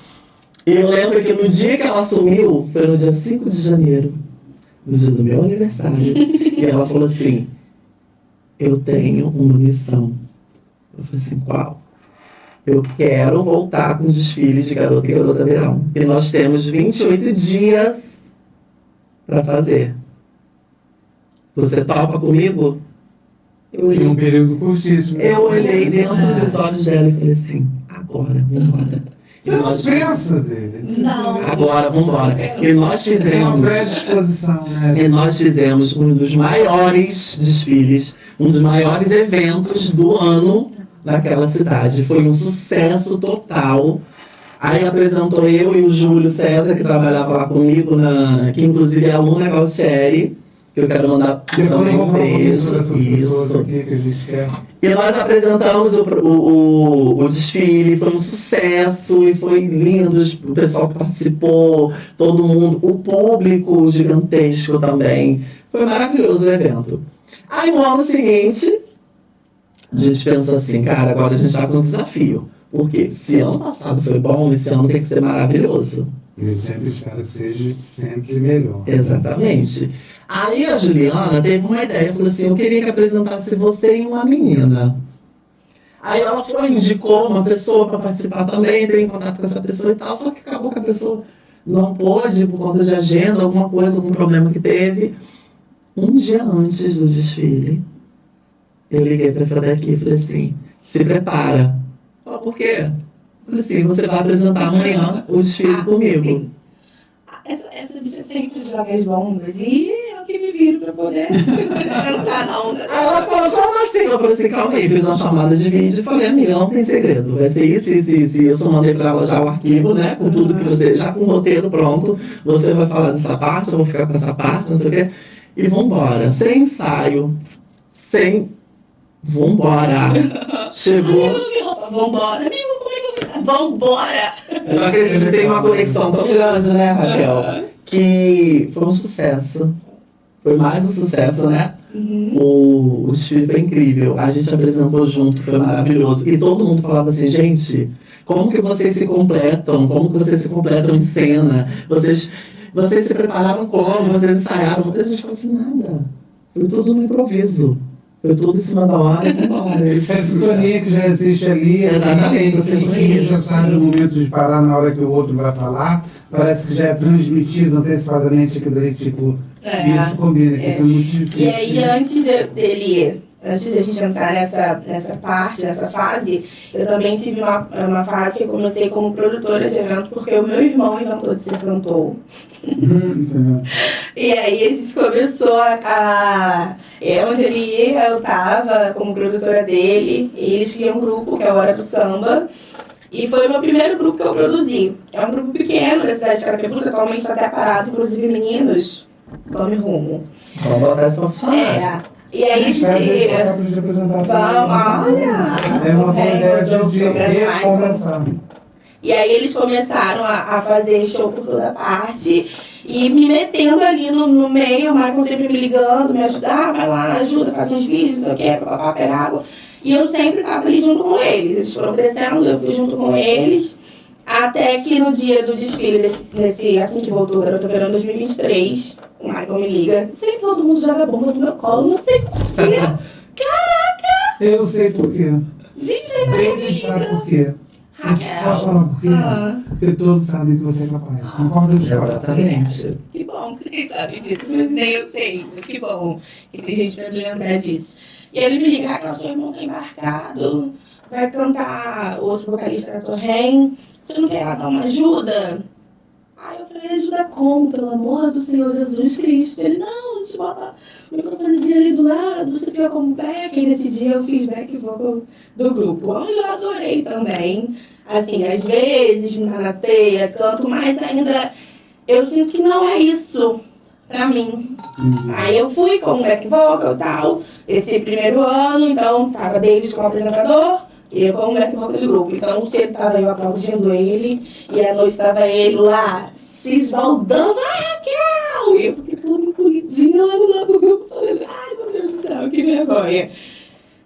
E eu lembro que no dia que ela assumiu, foi no dia 5 de janeiro, no dia do meu aniversário, e ela falou assim, eu tenho uma missão. Eu falei assim, qual? Eu quero voltar com os desfiles de Garota e Garota Verão. E nós temos 28 dias para fazer. Você topa comigo? Eu Foi um olhei, período curtíssimo. eu olhei dentro dos olhos dela e falei assim, agora, vambora. Você não pensa, David? Não. Agora, vambora. E nós É uma fizemos... predisposição, né? E nós fizemos um dos maiores desfiles, um dos maiores eventos do ano naquela cidade. Foi um sucesso total. Aí apresentou eu e o Júlio César, que trabalhava lá comigo, que inclusive é aluna Galtieri, que eu quero mandar Depois eu também vou um falar um pouquinho sobre beijo. essas pessoas Isso. aqui que a gente quer. E nós apresentamos o desfile, foi um sucesso e foi lindo, o pessoal que participou, todo mundo, o público gigantesco também. Foi maravilhoso o evento. Aí no ano seguinte, a gente pensou assim, cara, agora a gente está com um desafio. Porque se ano passado foi bom, esse ano tem que ser maravilhoso. A gente sempre espera que seja sempre melhor. Exatamente. Aí a Juliana teve uma ideia, falou assim, eu queria que apresentasse você e uma menina. Aí ela foi, indicou uma pessoa para participar também, entrei em contato com essa pessoa e tal, só que acabou que a pessoa não pôde por conta de agenda, alguma coisa, algum problema que teve. Um dia antes do desfile, eu liguei para essa daqui e falei assim, se prepara. Ela, por quê? Eu falei assim, você vai apresentar amanhã o desfile comigo. Sim. Essa bicha sempre joga as bombas e eu que me viro pra poder entrar na onda. Aí ela falou, como assim? Eu falei assim, calma aí, fiz uma chamada de vídeo e falei, amiga, não tem segredo, vai ser isso, isso, isso. Eu só mandei pra ela já o arquivo, né, com tudo que você, já com o roteiro pronto, você vai falar dessa parte, eu vou ficar com essa parte, não sei o quê. E vambora, sem ensaio, vambora. Chegou. Amigo, não me rouba, vambora. Amigo, como é que eu me... Vambora. Só que a gente tem uma conexão tão grande, né, Raquel? Que foi um sucesso. Foi mais um sucesso, né? O desfile foi incrível. A gente apresentou junto, foi maravilhoso. E todo mundo falava assim, gente, como que vocês se completam? Como que vocês se completam em cena? Vocês se prepararam como? Vocês ensaiaram? A gente falou assim, nada. Foi tudo no improviso. Foi tudo em cima da hora e vambora. É a sintonia que já existe ali. Exatamente, a e sintonia. quem já sabe o momento de parar na hora que o outro vai falar. Parece que já é transmitido antecipadamente aquilo ali, tipo, isso combina, que isso é muito difícil. E aí, antes de a gente entrar nessa fase, eu também tive uma fase que eu comecei como produtora de evento, porque o meu irmão inventou de ser cantor. E aí a gente começou onde ele ia, eu tava como produtora dele, e eles tinham um grupo, que é a Hora do Samba, e foi o meu primeiro grupo que eu produzi. É um grupo pequeno da cidade de Carapicuíba, atualmente está até parado, inclusive meninos, tome rumo. Vamos botar isso pra funcionar. E aí a gente... Olha! É uma boa ideia de recomeçar. E aí eles começaram a fazer show por toda parte e me metendo ali no meio, o Michael sempre me ligando, me ajudar, vai lá, ajuda, faz uns vídeos, não sei o que, papapá, pega água. E eu sempre estava ali junto com eles, eles foram crescendo, eu fui junto com eles, até que no dia do desfile, assim que voltou, Garota Verão 2023, o Michael me liga, sempre todo mundo joga bomba no meu colo, não sei porquê. Caraca! Eu sei por quê. Gente, Ele sabe por quê. Posso falar por quê? Porque todos sabem que você é capaz. Concorda ou discorda? Exatamente. Que bom que vocês sabem disso, mas nem eu sei, mas que bom que tem gente pra me lembrar disso. E aí ele me liga, Raquel, seu irmão tá embarcado, vai cantar outro vocalista da Torrem, você não quer dar uma ajuda? Aí eu falei, ajuda como? Pelo amor do Senhor Jesus Cristo. Ele, não, a gente bota o microfonezinho ali do lado, você fica como back. Aí nesse dia eu fiz back vocal do grupo, onde eu adorei também. Assim, às vezes, na teia, canto, mas ainda eu sinto que não é isso pra mim. Aí eu fui como back vocal e tal, esse primeiro ano, então tava David como apresentador, e eu como back vocal de grupo. Então cedo tava eu aplaudindo ele, e à noite tava ele lá, se esbaldando, vai Raquel! E eu fiquei toda encolhidinha lá do lado do grupo, falando, ai meu Deus do céu, que vergonha.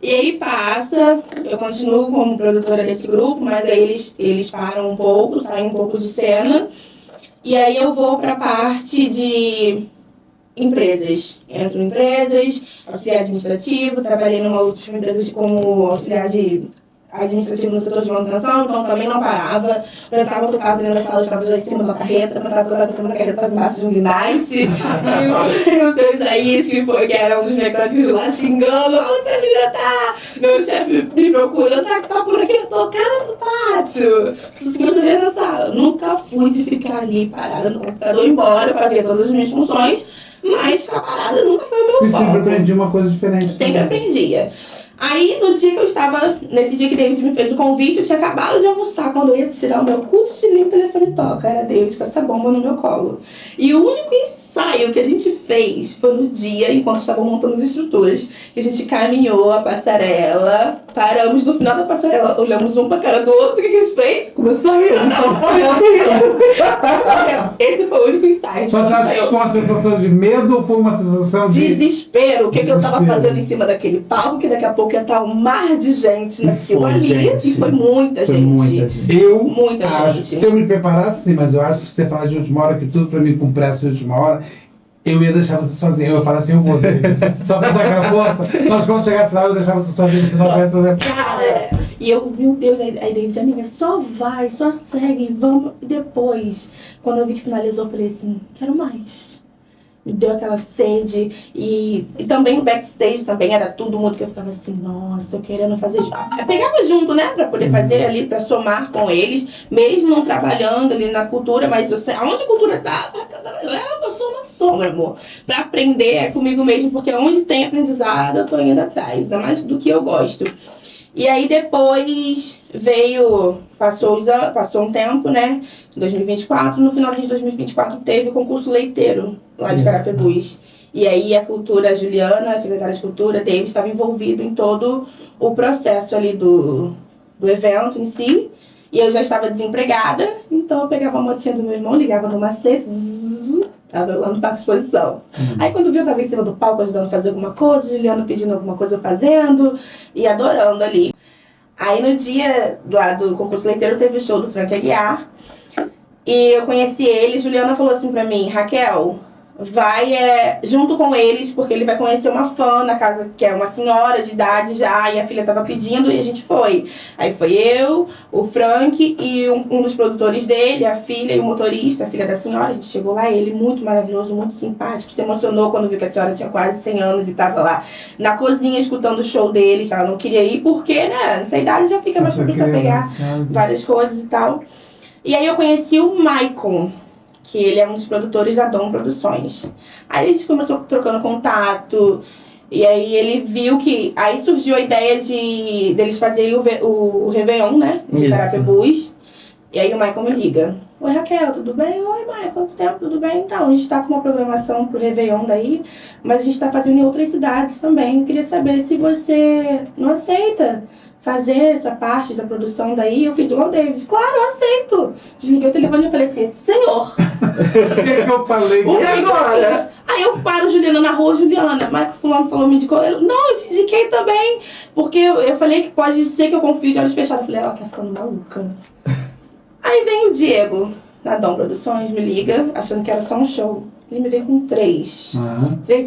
E aí passa, eu continuo como produtora desse grupo, mas aí eles param um pouco, saem um pouco de cena. E aí eu vou para a parte de empresas. Entro em empresas, auxiliar administrativo, trabalhei numa última empresa como auxiliar de administrativo no setor de manutenção, então também não parava. Pensava que eu estava dentro da sala, eu estava já em cima da carreta, pensava que eu estava em cima da carreta, estava embaixo de um guindaste. E o seu Isaías, que era um dos mecânicos lá, xingando, onde essa menina tá? Meu chefe me procurando, tá por aqui, eu tô cara no pátio. Você vê na sala. Nunca fui de ficar ali parada no computador, embora eu fazia todas as minhas funções, mas ficar parada nunca foi o meu E foco. sempre aprendi uma coisa diferente. Sempre aprendia. Aí, no dia que eu estava, nesse dia que David me fez o convite, eu tinha acabado de almoçar. Quando eu ia tirar o meu cochilinho, o telefone toca. Era David com essa bomba no meu colo. E o único ensaio que a gente fez foi no dia, enquanto estavam montando as estruturas, que a gente caminhou a passarela, paramos no final da passarela, olhamos um pra cara do outro, o que a gente fez? Começou isso. Esse foi o único ensaio. Mas acho que foi uma sensação de medo ou foi uma sensação de... Desespero, o que eu tava Desespero. fazendo em cima daquele palco, que daqui a pouco ia estar um mar de gente naquilo foi, ali. gente. E foi muita Foi gente. muita gente. Eu Muita acho, gente. se eu me preparasse, sim, mas eu acho que você falar de última hora, que tudo pra mim com pressa de última hora, eu ia deixar você sozinho. Eu ia falar assim, eu vou, David. Só pra dar aquela força. Mas quando chegasse lá, eu deixava você sozinho, senão vai tudo. Cara, e eu, meu Deus, aí David, amiga, só vai, só segue, vamos. E depois, quando eu vi que finalizou, eu falei assim, quero mais. Me deu aquela sede. E também o backstage também era tudo muito que eu ficava assim, nossa, eu querendo fazer. Eu pegava junto, né, pra poder fazer ali, pra somar com eles, mesmo não trabalhando ali na cultura, mas eu sei, aonde a cultura tá, eu sou uma sombra, amor. Pra aprender é comigo mesmo, porque onde tem aprendizado, eu tô indo atrás, ainda mais do que eu gosto. E aí depois passou um tempo, né? Em 2024, no final de 2024 teve o concurso leiteiro lá de Carapebus. E aí a Juliana, a secretária de cultura, David, estava envolvido em todo o processo ali do evento em si. E eu já estava desempregada, então eu pegava a motinha do meu irmão, ligava no macete, tava lá no parque de exposição. Aí quando viu, eu tava em cima do palco ajudando a fazer alguma coisa, Juliana pedindo alguma coisa, eu fazendo, e adorando ali. Aí no dia lá do concurso leiteiro teve o show do Frank Aguiar, e eu conheci ele, Juliana falou assim pra mim, Raquel, vai junto com eles, porque ele vai conhecer uma fã na casa, que é uma senhora de idade já, e a filha tava pedindo, e a gente foi. Aí foi eu, o Frank e um dos produtores dele, a filha e o motorista, a filha da senhora. A gente chegou lá, ele muito maravilhoso, muito simpático, se emocionou quando viu que a senhora tinha quase 100 anos e tava lá na cozinha escutando o show dele, que ela não queria ir, porque, né, nessa idade já fica mais pra pegar várias coisas e tal. E aí eu conheci o Maicon, que ele é um dos produtores da Dom Produções. Aí a gente começou trocando contato, e aí ele viu que... Aí surgiu a ideia deles fazerem o Réveillon, né? De Carapebus. E aí o Michael me liga. Oi, Raquel, tudo bem? Oi, Michael, quanto tempo? Tudo bem? Então, a gente tá com uma programação pro Réveillon daí, mas a gente tá fazendo em outras cidades também. Eu queria saber se você não aceita fazer essa parte da produção daí. Eu fiz igual o David. Claro, eu aceito. Desliguei o telefone e falei assim, senhor. O que eu falei? O que agora? Aí eu paro Juliana na rua, Juliana, Michael fulano falou, me indicou. Eu, não, eu te indiquei também. Porque eu falei que pode ser que eu confio de olhos fechados. Eu falei, ela tá ficando maluca. Aí vem o Diego, da Dom Produções, me liga, achando que era só um show. Ele me veio com 3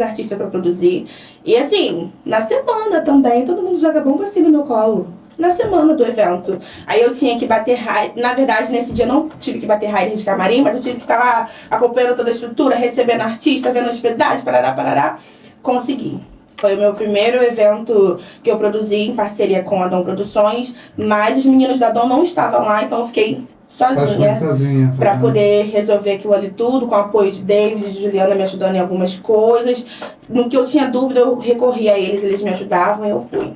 artistas pra produzir. E assim, na semana também, todo mundo joga bomba assim no meu colo. Na semana do evento. Aí eu tinha que bater raid. Na verdade, nesse dia eu não tive que bater raid de camarim, mas eu tive que estar lá acompanhando toda a estrutura, recebendo artista, vendo hospedagem, parará. Consegui. Foi o meu primeiro evento que eu produzi em parceria com a Dom Produções, mas os meninos da Dom não estavam lá, então eu fiquei sozinha para poder resolver aquilo ali tudo, com o apoio de David e de Juliana me ajudando em algumas coisas. No que eu tinha dúvida, eu recorri a eles me ajudavam e eu fui.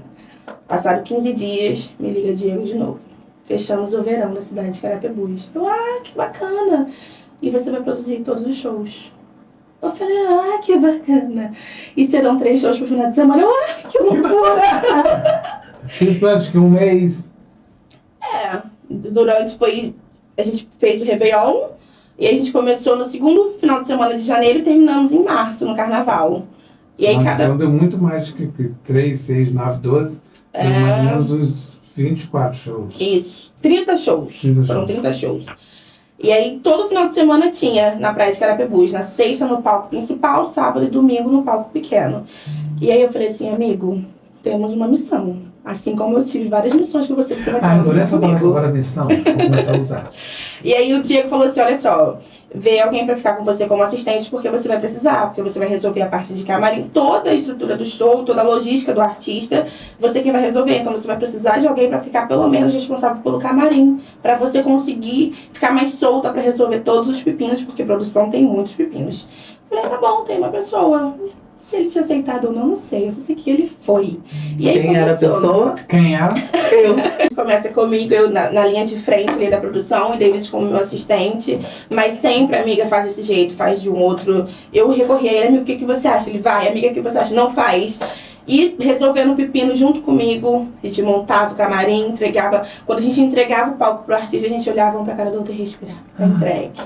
Passado 15 dias, me liga Diego de novo. Fechamos o verão da cidade de Carapebus. Eu, que bacana! E você vai produzir todos os shows. Eu falei, que bacana! E serão 3 shows pro final de semana. Eu, que loucura! Isso acho que um mês. A gente fez o Réveillon, e a gente começou no segundo final de semana de janeiro e terminamos em março, no Carnaval. E aí Então deu muito mais que 3, 6, 9, 12. Deu mais ou menos uns 24 shows. Isso, 30 shows. Foram 30 shows. E aí todo final de semana tinha na Praia de Carapebus, na sexta no palco principal, sábado e domingo no palco pequeno. E aí eu falei assim, amigo, temos uma missão. Assim como eu tive várias missões que você vai ter Adorei essa palavra comigo. agora, missão. Vou começar a usar. E aí o Diego falou assim, olha só, vê alguém pra ficar com você como assistente porque você vai precisar, porque você vai resolver a parte de camarim, toda a estrutura do show, toda a logística do artista, você quem vai resolver. Então você vai precisar de alguém pra ficar pelo menos responsável pelo camarim, pra você conseguir ficar mais solta pra resolver todos os pepinos, porque produção tem muitos pepinos. Falei, tá bom, tem uma pessoa. Se ele tinha aceitado ou não, não sei. Eu só sei que ele foi. E aí Quem era a pessoa? Quem era? Eu. Começa comigo, eu na linha de frente ali da produção, e David como meu assistente. Mas sempre, amiga, faz desse jeito, faz de um outro. Eu recorri a ele, amigo, o que você acha? Ele vai, amiga, o que você acha? Não faz. E resolvendo o pepino junto comigo, a gente montava o camarim, entregava. Quando a gente entregava o palco pro artista, a gente olhava um pra cara do outro e respirava. Tá entregue.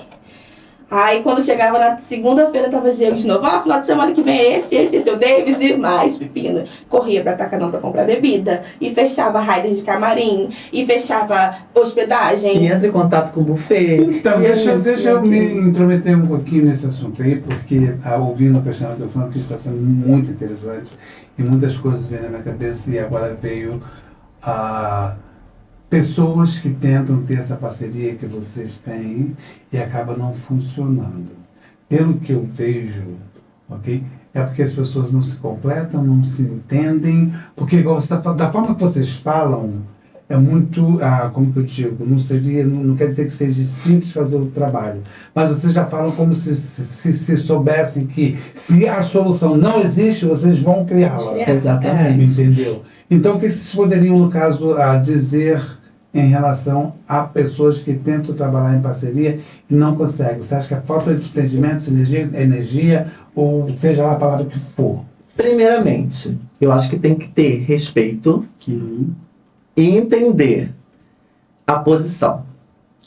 Aí quando chegava na segunda-feira, tava Diego de novo. Final de semana que vem é esse é o Davis e mais pepino. Corria pra Atacadão pra comprar bebida. E fechava rider de camarim. E fechava hospedagem. E entra em contato com o buffet. Então, deixa eu me intrometer um pouquinho nesse assunto aí, porque ouvindo, prestando atenção, que está sendo muito interessante. E muitas coisas vêm na minha cabeça e agora veio a... pessoas que tentam ter essa parceria que vocês têm e acaba não funcionando. Pelo que eu vejo, ok? É porque as pessoas não se completam, não se entendem, porque igual você da forma que vocês falam, é muito, como que eu digo, não quer dizer que seja simples fazer o trabalho, mas vocês já falam como se soubessem que se a solução não existe, vocês vão criá-la. Exatamente. Entendeu? Então, o que vocês poderiam, no caso, dizer em relação a pessoas que tentam trabalhar em parceria e não conseguem? Você acha que é falta de entendimento, sinergia, energia, ou seja lá a palavra que for? Primeiramente, eu acho que tem que ter respeito Uhum. e entender a posição.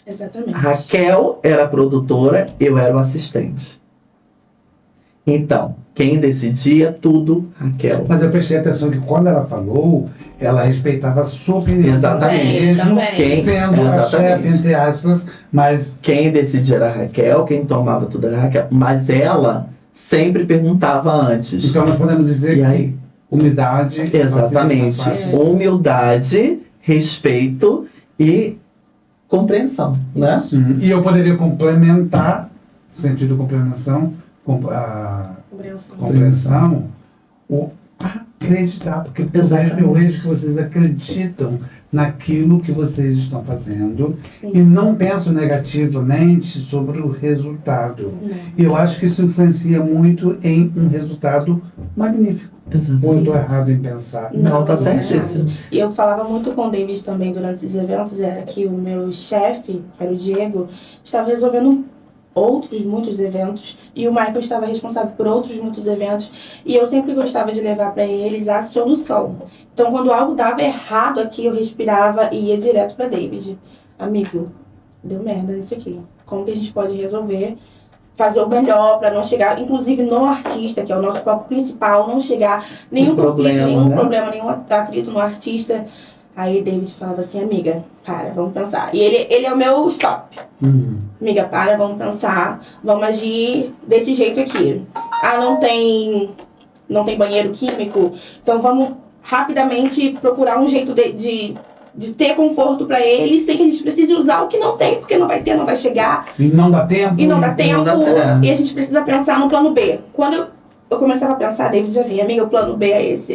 Exatamente. Raquel era a produtora, eu era o assistente. Então, quem decidia tudo, Raquel. Mas eu prestei atenção que quando ela falou, ela respeitava a sua opinião. Exatamente. Mesmo Também. sendo a Exatamente. chefe, entre aspas, mas Quem decidia era a Raquel, quem tomava tudo era a Raquel. Mas ela sempre perguntava antes. então nós podemos dizer E que aí? umidade... Exatamente. Humildade, respeito e compreensão, né? E eu poderia complementar, no sentido de complementação, compreensão, o acreditar, porque eu vejo que vocês acreditam naquilo que vocês estão fazendo. Sim. E não pensam negativamente sobre o resultado. E eu acho que isso influencia muito em um resultado magnífico. Ou eu estou errado em pensar? Não, tá Não. certíssimo. E eu falava muito com o David também durante esses eventos, era que o meu chefe, que era o Diego, estava resolvendo muitos eventos, e o Michael estava responsável por outros muitos eventos, e eu sempre gostava de levar para eles a solução. Então, quando algo dava errado aqui, eu respirava e ia direto para David. Amigo, deu merda nisso aqui. Como que a gente pode resolver? Fazer o melhor para não chegar, inclusive no artista, que é o nosso foco principal, não chegar nenhum conflito, nenhum problema, nenhum atrito no artista. Aí David falava assim, amiga, para, vamos pensar. E ele é o meu stop. Amiga, para, vamos pensar, vamos agir desse jeito aqui. Não tem banheiro químico, então vamos rapidamente procurar um jeito de ter conforto para ele, sem que a gente precise usar o que não tem, porque não vai ter, não vai chegar. E não dá tempo. E a gente precisa pensar no plano B. Quando eu começava a pensar, David já vinha, amiga, o plano B é esse.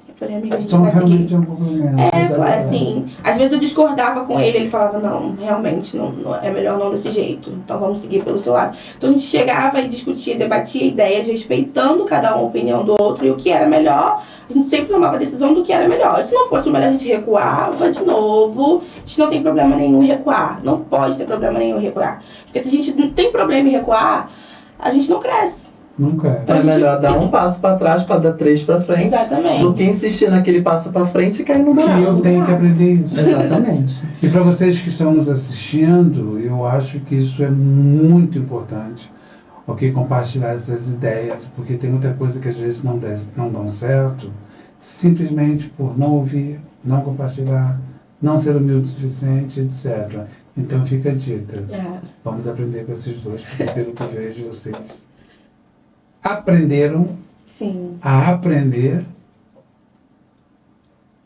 Eu falei, amiga, a gente Então vai seguir. realmente é um problema. Assim, às vezes eu discordava com ele falava, não, realmente, não, é melhor não desse jeito, então vamos seguir pelo seu lado. Então a gente chegava e discutia, debatia ideias, respeitando cada uma a opinião do outro, e o que era melhor, a gente sempre tomava a decisão do que era melhor. Se não fosse o melhor, a gente recuava de novo, a gente não tem problema nenhum em recuar, não pode ter problema nenhum em recuar, porque se a gente não tem problema em recuar, a gente não cresce. Nunca é. Então é melhor dar um passo para trás para dar 3 para frente. Exatamente. Do que insistir naquele passo para frente e cair no buraco. Que eu tenho que aprender isso. Exatamente. E para vocês que estão nos assistindo, eu acho que isso é muito importante, ok? Compartilhar essas ideias, porque tem muita coisa que às vezes não dão certo, simplesmente por não ouvir, não compartilhar, não ser humilde o suficiente, etc. Então fica a dica. Vamos aprender com esses dois, porque pelo que eu vejo, vocês aprenderam Sim. a aprender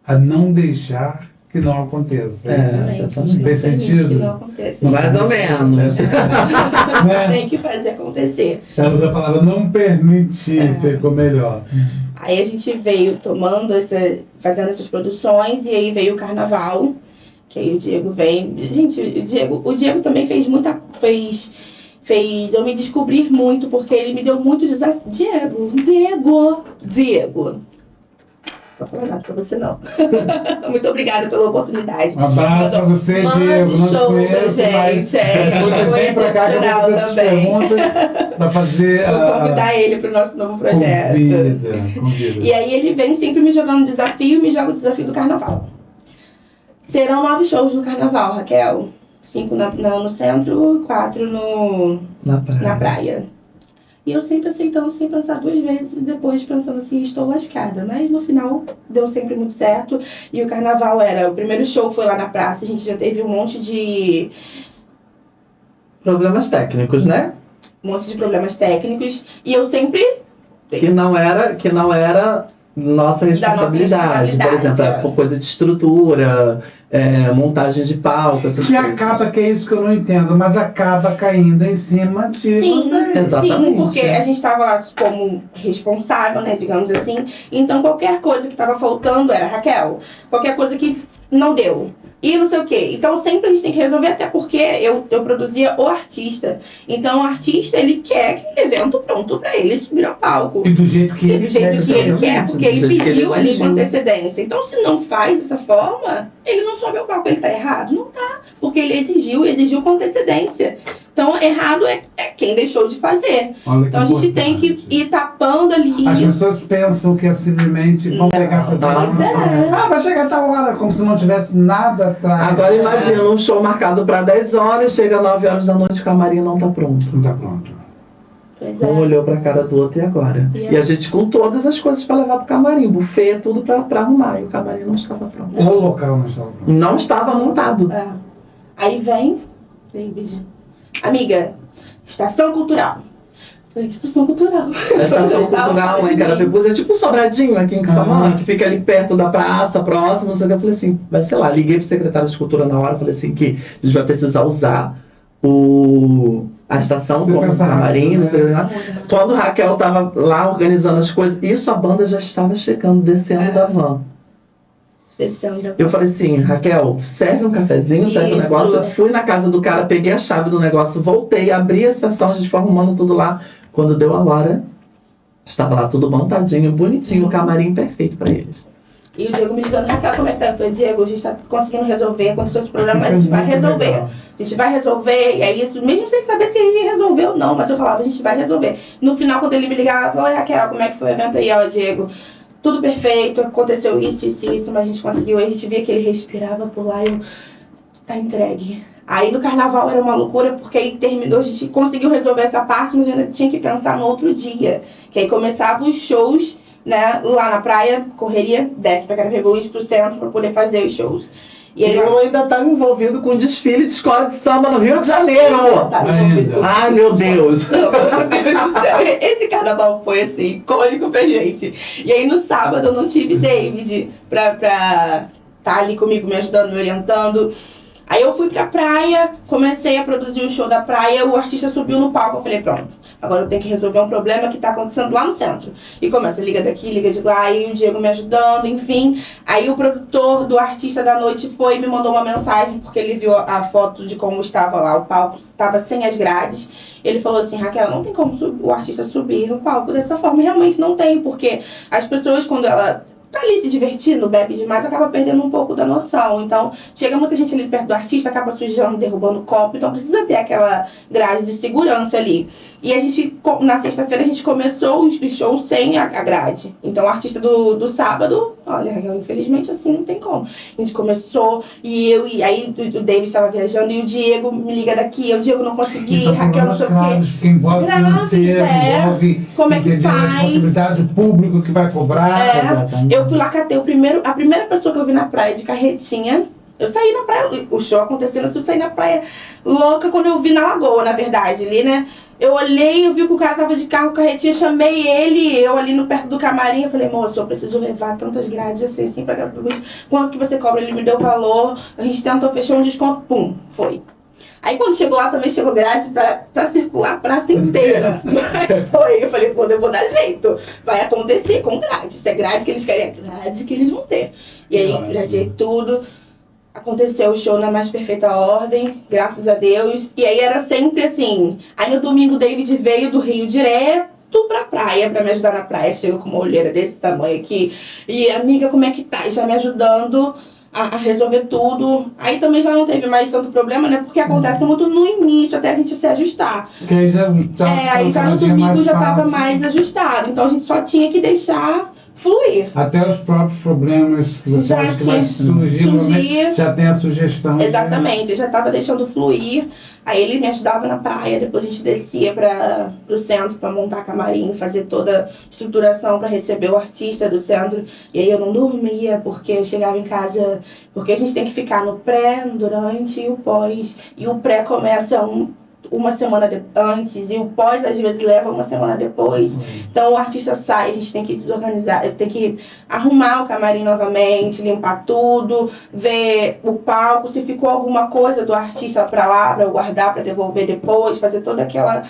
a não deixar que não aconteça. Exatamente. Fez sentido? Que não aconteça. Mais ou menos. Tem que fazer acontecer. Ela usa a palavra não permitir, ficou melhor. Aí a gente veio fazendo essas produções, e aí veio o carnaval, que aí o Diego veio. Gente, o Diego também fez eu me descobrir muito, porque ele me deu muitos desafios. Diego! Não vou falar nada pra você, não. Muito obrigada pela oportunidade. Um abraço pra você, Mande Diego. Não te show pra conheço, gente, mas você foi vem pra cá que eu vou fazer essas também. perguntas pra fazer Vou convidar ele pro nosso novo projeto. Convida. E aí ele vem sempre me jogando desafio, e me joga o desafio do carnaval. Serão 9 shows no carnaval, Raquel. 5 no centro, 4 na praia. E eu sempre aceitando, sem pensar 2 vezes, e depois pensando assim, estou lascada. Mas no final, deu sempre muito certo. E o carnaval o primeiro show foi lá na praça, a gente já teve um monte de Problemas técnicos, né? problemas técnicos. E eu sempre... Que não era nossa responsabilidade. Por exemplo, coisa de estrutura, montagem de palco, essas Que coisas. acaba, que é isso que eu não entendo, mas acaba caindo em cima de vocês. Exatamente. Sim, porque a gente estava lá como responsável, né, digamos assim. Então qualquer coisa que estava faltando era Raquel. Qualquer coisa que não deu. E não sei o quê. Então sempre a gente tem que resolver, até porque eu produzia o artista. Então o artista, ele quer aquele evento pronto pra ele subir ao palco. E do jeito que ele quer. Porque ele pediu ali com antecedência. Então se não faz dessa forma, ele não sobe ao palco. Ele tá errado? Não tá. Porque ele exigiu com antecedência. Então errado é quem deixou de fazer. Então a gente tem que ir tapando ali. As pessoas pensam que é simplesmente vão pegar e fazer vai chegar a tal hora, como se não tivesse nada atrás. Agora imagina um show marcado para 10 horas, chega 9 horas da noite, o camarim não tá pronto. Não tá pronto. Pois é. Um olhou pra cara do outro e agora? E a gente com todas as coisas para levar pro camarim, buffet, tudo pra arrumar. E o camarim não estava pronto. O local não estava pronto. Não estava montado. Aí vem, David. Amiga, estação cultural. Falei, estação cultural. A estação cultural lá em Carapebus é tipo um sobradinho aqui em Quissamã, que fica ali perto da praça, próximo. Só que eu falei assim, mas sei lá, liguei pro secretário de cultura na hora, falei assim que a gente vai precisar usar a estação como camarim, não sei lá. Quando Raquel tava lá organizando as coisas, isso a banda já estava chegando, descendo da van. Eu falei assim, Raquel, serve um cafezinho, serve um negócio. Eu fui na casa do cara, peguei a chave do negócio, voltei, abri a estação, a gente foi arrumando tudo lá. Quando deu a hora, estava lá tudo montadinho, bonitinho, o camarim perfeito pra eles. E o Diego me ligando, Raquel, como é que tá? Eu falei, Diego, a gente tá conseguindo resolver, aconteceu esse problema, mas a gente vai resolver. Legal. A gente vai resolver, e é isso, mesmo sem saber se ele ia resolver ou não, mas eu falava, a gente vai resolver. No final, quando ele me ligava, eu falei, Raquel, como é que foi o evento aí? Ó, Diego, tudo perfeito, aconteceu isso, mas a gente conseguiu. Aí a gente via que ele respirava por lá e eu, tá entregue. Aí no carnaval era uma loucura, porque aí terminou, a gente conseguiu resolver essa parte, mas eu ainda tinha que pensar no outro dia. Que aí começavam os shows, né, lá na praia, correria, desce pra Carapebus, pro centro, pra poder fazer os shows. E aí, eu ainda estava envolvido com um desfile de escola de samba no Rio de Janeiro. Ai, meu Deus. Esse carnaval foi assim, icônico pra gente. E aí no sábado eu não tive David pra tá ali comigo, me ajudando, me orientando. Aí eu fui pra praia, comecei a produzir o show da praia, o artista subiu no palco, eu falei, pronto, agora eu tenho que resolver um problema que tá acontecendo lá no centro. E começa, liga daqui, liga de lá, aí o Diego me ajudando, enfim. Aí o produtor do artista da noite foi e me mandou uma mensagem, porque ele viu a foto de como estava lá, o palco estava sem as grades. Ele falou assim, Raquel, não tem como o artista subir no palco dessa forma. E realmente não tem, porque as pessoas, quando ela tá ali se divertindo, bebe demais, acaba perdendo um pouco da noção. Então, chega muita gente ali perto do artista, acaba sujando, derrubando copo. Então, precisa ter aquela grade de segurança ali. E a gente, na sexta-feira, a gente começou os shows sem a grade. Então, o artista do sábado, olha, infelizmente, assim, não tem como. A gente começou, e aí o David estava viajando, e o Diego me liga daqui, o Diego não consegui, Raquel não sei o quê. Porque envolve financeiro, envolve como é que faz? Responsabilidade pública, o que vai cobrar. Eu fui lá, catei a primeira pessoa que eu vi na praia de carretinha, Eu saí na praia, o show acontecendo, eu saí na praia louca quando eu vi na lagoa, na verdade, ali, né? Eu olhei, eu vi que o cara tava de carro, carretinha, chamei ele, eu ali no perto do camarim, eu falei, moço, eu preciso levar tantas grades assim pra cá, quanto que você cobra? Ele me deu o valor, a gente tentou, fechou um desconto, pum, foi. Aí quando chegou lá também chegou grade pra circular a praça inteira. Mas foi, eu falei, pô, eu vou dar jeito. Vai acontecer com grade. Se é grade que eles querem, é grade que eles vão ter. E aí, gradeei tudo. Aconteceu o show na mais perfeita ordem, graças a Deus. E aí era sempre assim. Aí no domingo o David veio do Rio direto pra praia, pra me ajudar na praia. Chegou com uma olheira desse tamanho aqui. E amiga, como é que tá? E já me ajudando a resolver tudo. Aí também já não teve mais tanto problema, né? Porque acontece muito no início, até a gente se ajustar. Porque aí já no domingo já tava mais ajustado. Então a gente só tinha que deixar fluir. Até os próprios problemas que você acha que vai surgir, já tem a sugestão. Exatamente, já estava deixando fluir. Aí ele me ajudava na praia, depois a gente descia para o centro para montar camarim, fazer toda a estruturação para receber o artista do centro. E aí eu não dormia, porque eu chegava em casa, porque a gente tem que ficar no pré, no durante e o pós. E o pré começa uma semana antes e o pós às vezes leva uma semana depois. Então o artista sai, a gente tem que desorganizar, tem que arrumar o camarim novamente, limpar tudo, ver o palco, se ficou alguma coisa do artista pra lá, pra eu guardar, pra devolver depois, fazer toda aquela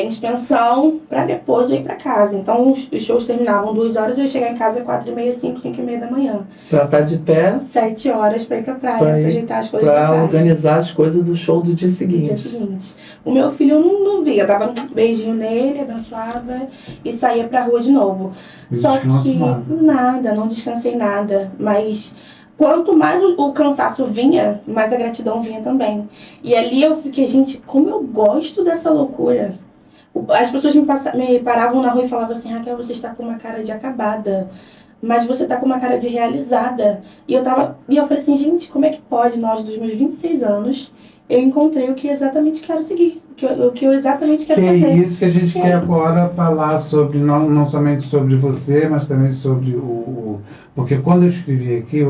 inspeção pra depois eu ir pra casa. Então os shows terminavam 2 horas, eu ia chegar em casa 4h30, 5h da manhã. Pra estar de pé. 7 horas pra ir pra praia, pra ajeitar as coisas da praia. praia. Organizar as coisas do show do dia seguinte. O meu filho eu não via, eu dava um beijinho nele, abençoava e saía pra rua de novo. Só que não descansei nada, mas quanto mais o cansaço vinha, mais a gratidão vinha também. E ali eu fiquei, gente, como eu gosto dessa loucura. As pessoas me paravam na rua e falavam assim, Raquel, você está com uma cara de acabada, mas você está com uma cara de realizada. E eu falei assim, gente, como é que pode nós, dos meus 26 anos, eu encontrei o que exatamente quero seguir, o que eu exatamente quero fazer. É isso que a gente quer agora falar sobre, não somente sobre você, mas também sobre porque quando eu escrevi aqui,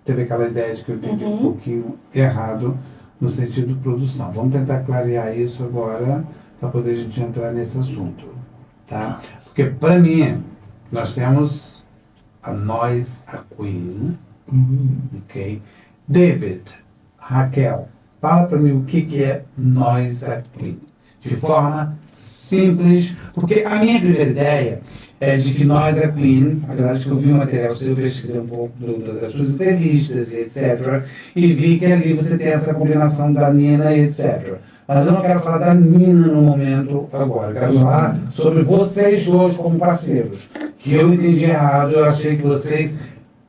teve aquela ideia de que eu entendi um pouquinho errado no sentido de produção. Vamos tentar clarear isso agora para poder a gente entrar nesse assunto, tá? Porque para mim, nós temos a nós, a Queen, ok? David, Raquel, fala para mim o que é nós, a Queen, de forma simples, porque a minha primeira ideia é de que nós, a Queen, apesar de que eu vi o material seu, eu pesquisei um pouco das suas entrevistas e etc. E vi que ali você tem essa combinação da Nina e etc. Mas eu não quero falar da Nina no momento agora. Eu quero falar sobre vocês dois como parceiros. Que eu entendi errado, eu achei que vocês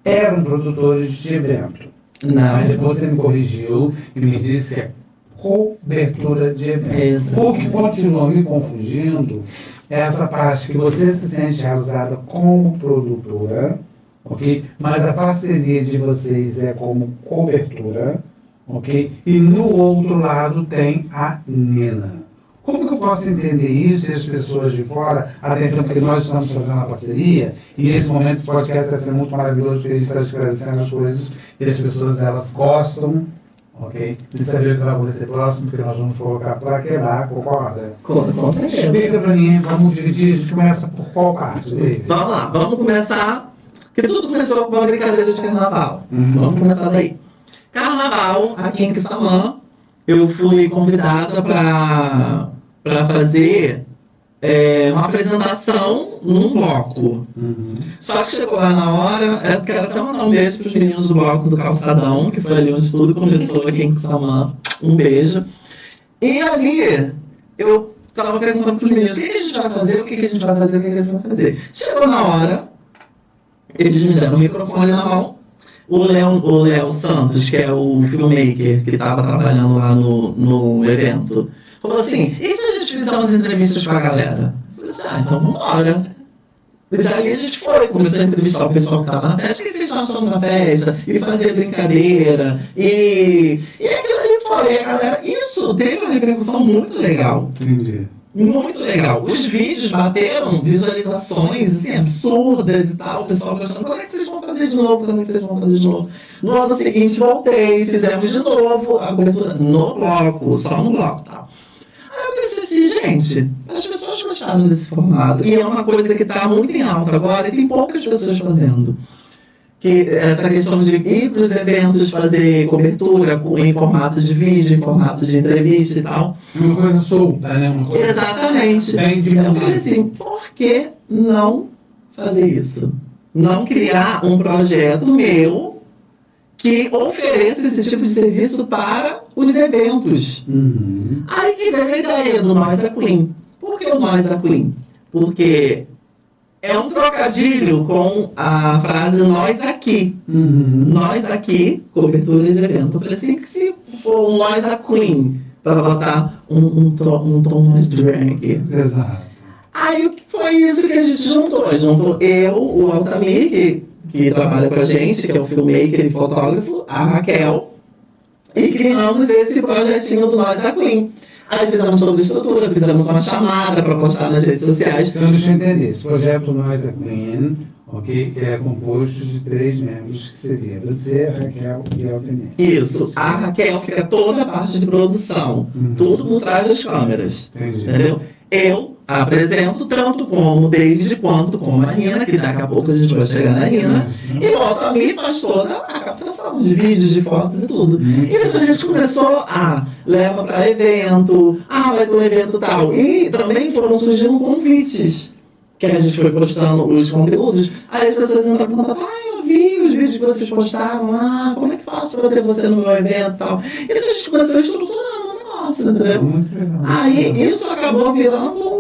eram produtores de evento. Não. Aí depois você me corrigiu e me disse que é cobertura de evento. O que continua me confundindo é essa parte que você se sente realizada como produtora, ok? Mas a parceria de vocês é como cobertura, ok? E no outro lado tem a Nina. Como que eu posso entender isso e as pessoas de fora, até então, porque nós estamos fazendo a parceria, e nesse momento esse podcast está sendo muito maravilhoso, porque a gente está esclarecendo as coisas e as pessoas, elas gostam, ok? De saber o que vai acontecer próximo, porque nós vamos colocar para quebrar, concorda? Com certeza. Explica para mim, vamos dividir, a gente começa por qual parte, David? Vamos lá, vamos começar, porque tudo começou com uma brincadeira de carnaval. Vamos começar daí. Carnaval, aqui em Quissamã, eu fui convidada para fazer uma apresentação num bloco. Só que chegou lá na hora, eu quero até mandar um beijo para os meninos do bloco do Calçadão, que foi ali onde tudo começou aqui em Quissamã. Um beijo. E ali, eu estava perguntando para os meninos, o que a gente vai fazer, o que a gente vai fazer, o que a gente vai fazer. Chegou na hora, eles me deram o microfone na mão. O Léo Santos, que é o filmmaker que estava trabalhando lá no evento, falou assim, e se a gente fizer umas entrevistas com a galera? Eu falei assim, então vambora. E daí a gente foi, começou a entrevistar o pessoal que estava na festa, o que vocês estão achando da festa? E fazer brincadeira, e aquilo ali foi, e a galera, isso teve uma repercussão muito legal. Entendi. Muito legal. Os vídeos bateram visualizações assim, absurdas e tal, o pessoal gostando, quando é que vocês vão fazer fazer de novo, quando vocês vão fazer de novo? No ano seguinte, voltei, fizemos de novo a cobertura no bloco, só no bloco e tal. Aí eu pensei assim, gente, as pessoas gostaram desse formato. E é uma coisa que está muito em alta agora e tem poucas pessoas fazendo. Que essa questão de ir para os eventos, fazer cobertura em formato de vídeo, em formato de entrevista e tal. Uma coisa solta, né? Uma coisa Exatamente. bem de Eu falei assim, por que não fazer isso? Não criar um projeto meu que ofereça esse tipo de serviço para os eventos. Uhum. Aí que veio a ideia do Nós a Queen. Por que o Nós a Queen? Porque é um trocadilho com a frase nós aqui. Uhum. Nós aqui, cobertura de evento. Eu falei assim, que se for um Nós a Queen, para botar um tom mais drag. Exato. Aí foi isso que a gente juntou. Juntou eu, o Altamir, que trabalha com a gente, que é o filmmaker e fotógrafo, a Raquel, e criamos esse projetinho do Nós a Queen. Aí fizemos toda a estrutura, fizemos uma chamada para postar nas redes sociais. Então, deixa eu entender. Esse projeto Nós a Queen, ok, é composto de 3 membros, que seria você, a Raquel e a Altamir. Isso. A Raquel fica toda a parte de produção, tudo por trás das câmeras. Entendi. Entendeu? Eu apresento tanto como o David quanto como a Nina, que daqui a pouco a gente vai chegar na Nina. E o Altamir faz toda a captação de vídeos, de fotos e tudo. E isso a gente começou a leva para evento, vai ter um evento tal. E também foram surgindo convites, que a gente foi postando os conteúdos. Aí as pessoas entraram em contato, eu vi os vídeos que vocês postaram lá, como é que faço para ter você no meu evento e tal. Isso a gente começou estruturando o negócio, entendeu? Muito legal. Aí isso acabou virando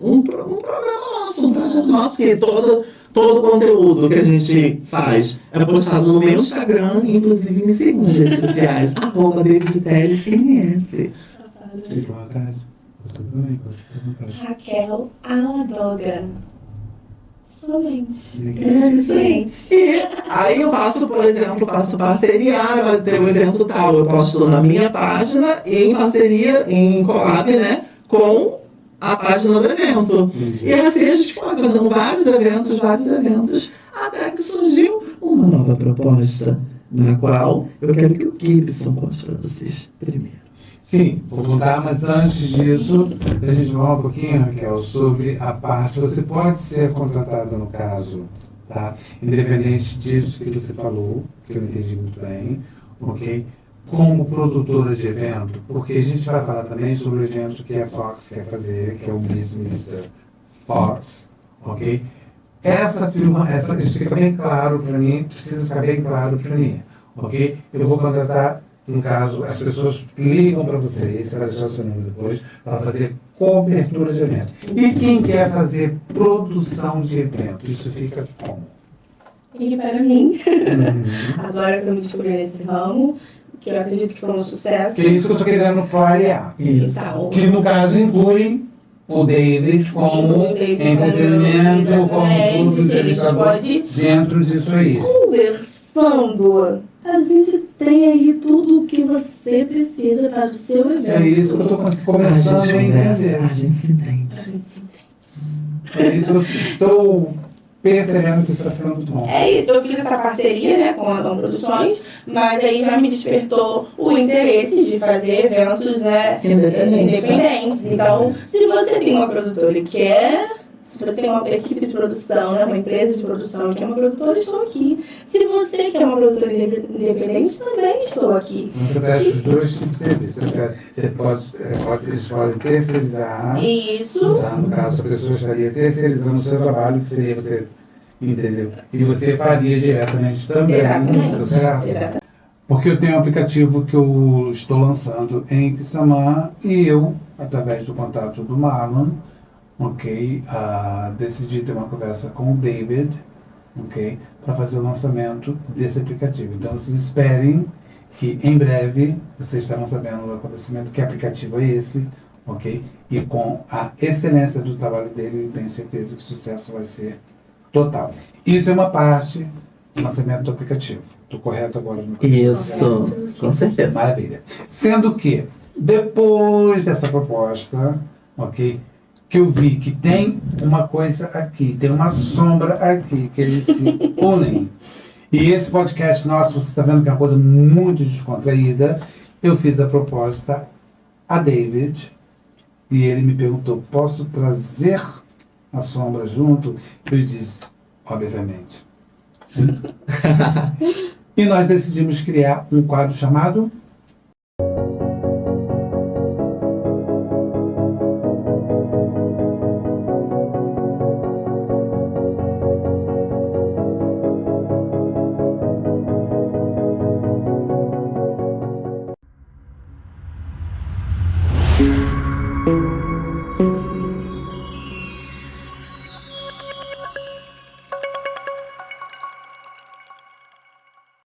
um programa nosso, um projeto nosso, que todo o conteúdo que a gente faz é postado no meu Instagram, inclusive me sigam nas redes sociais, @DavidTeles, Fique à vontade. Você também pode ficar à vontade. Raquel Aladoga. Somente. É isso aí. E aí eu faço, por exemplo, parceria, vai ter um evento tal, eu posto na minha página e em parceria, em collab, né, com a página do evento. E assim a gente foi fazendo vários eventos, até que surgiu uma nova proposta, na qual eu quero que o Gibson conte para vocês primeiro. Sim, vou contar, mas antes disso, a gente vai falar um pouquinho, Raquel, sobre a parte. Você pode ser contratada no caso, tá? Independente disso que você falou, que eu entendi muito bem, ok? Como produtora de evento, porque a gente vai falar também sobre o evento que a Fox quer fazer, que é o Miss Mr. Fox, ok? Isso fica bem claro para mim, precisa ficar bem claro para mim, ok? Eu vou contratar. No caso, as pessoas ligam para você, você vai deixar o seu número depois, para fazer cobertura de evento. E quem quer fazer produção de evento, isso fica como? E para mim, agora que eu me descobri nesse ramo, que eu acredito que foi um sucesso. Que é isso que eu estou querendo provar. Então, Que no caso inclui o David como entretenimento, como tudo que a gente pode dentro disso aí. Conversando, a gente tem aí tudo o que você precisa para o seu evento. É isso que eu estou começando a entender. A gente se entende. A gente se entende. É isso que eu estou percebendo que isso está ficando muito bom. É isso, eu fiz essa parceria, né, com a Dom Produções, mas aí já me despertou o interesse de fazer eventos, né, independentes. Então, se você tem uma produtora e quer, se você tem uma equipe de produção, né, uma empresa de produção que é uma produtora, estou aqui. Se você quer uma produtora independente, também estou aqui. Você presta os dois tipos de serviço. Eles podem terceirizar. Isso. Tá? No caso, a pessoa estaria terceirizando o seu trabalho, que seria você, entendeu? E você faria diretamente também. Exatamente. Tá certo? Exatamente. Porque eu tenho um aplicativo que eu estou lançando em Kissamã e eu, através do contato do Marlon, ok, decidi ter uma conversa com o David, ok, para fazer o lançamento desse aplicativo. Então vocês esperem que em breve vocês estarão sabendo do acontecimento, que aplicativo é esse, ok? E com a excelência do trabalho dele, eu tenho certeza que o sucesso vai ser total. Isso é uma parte do lançamento do aplicativo. Estou correto agora? Isso, com certeza. Maravilha. Sendo que, depois dessa proposta, ok, que eu vi que tem uma coisa aqui, tem uma sombra aqui, que eles se unem. E esse podcast nosso, você está vendo que é uma coisa muito descontraída. Eu fiz a proposta a David e ele me perguntou, posso trazer a sombra junto? Eu disse, obviamente. Sim. E nós decidimos criar um quadro chamado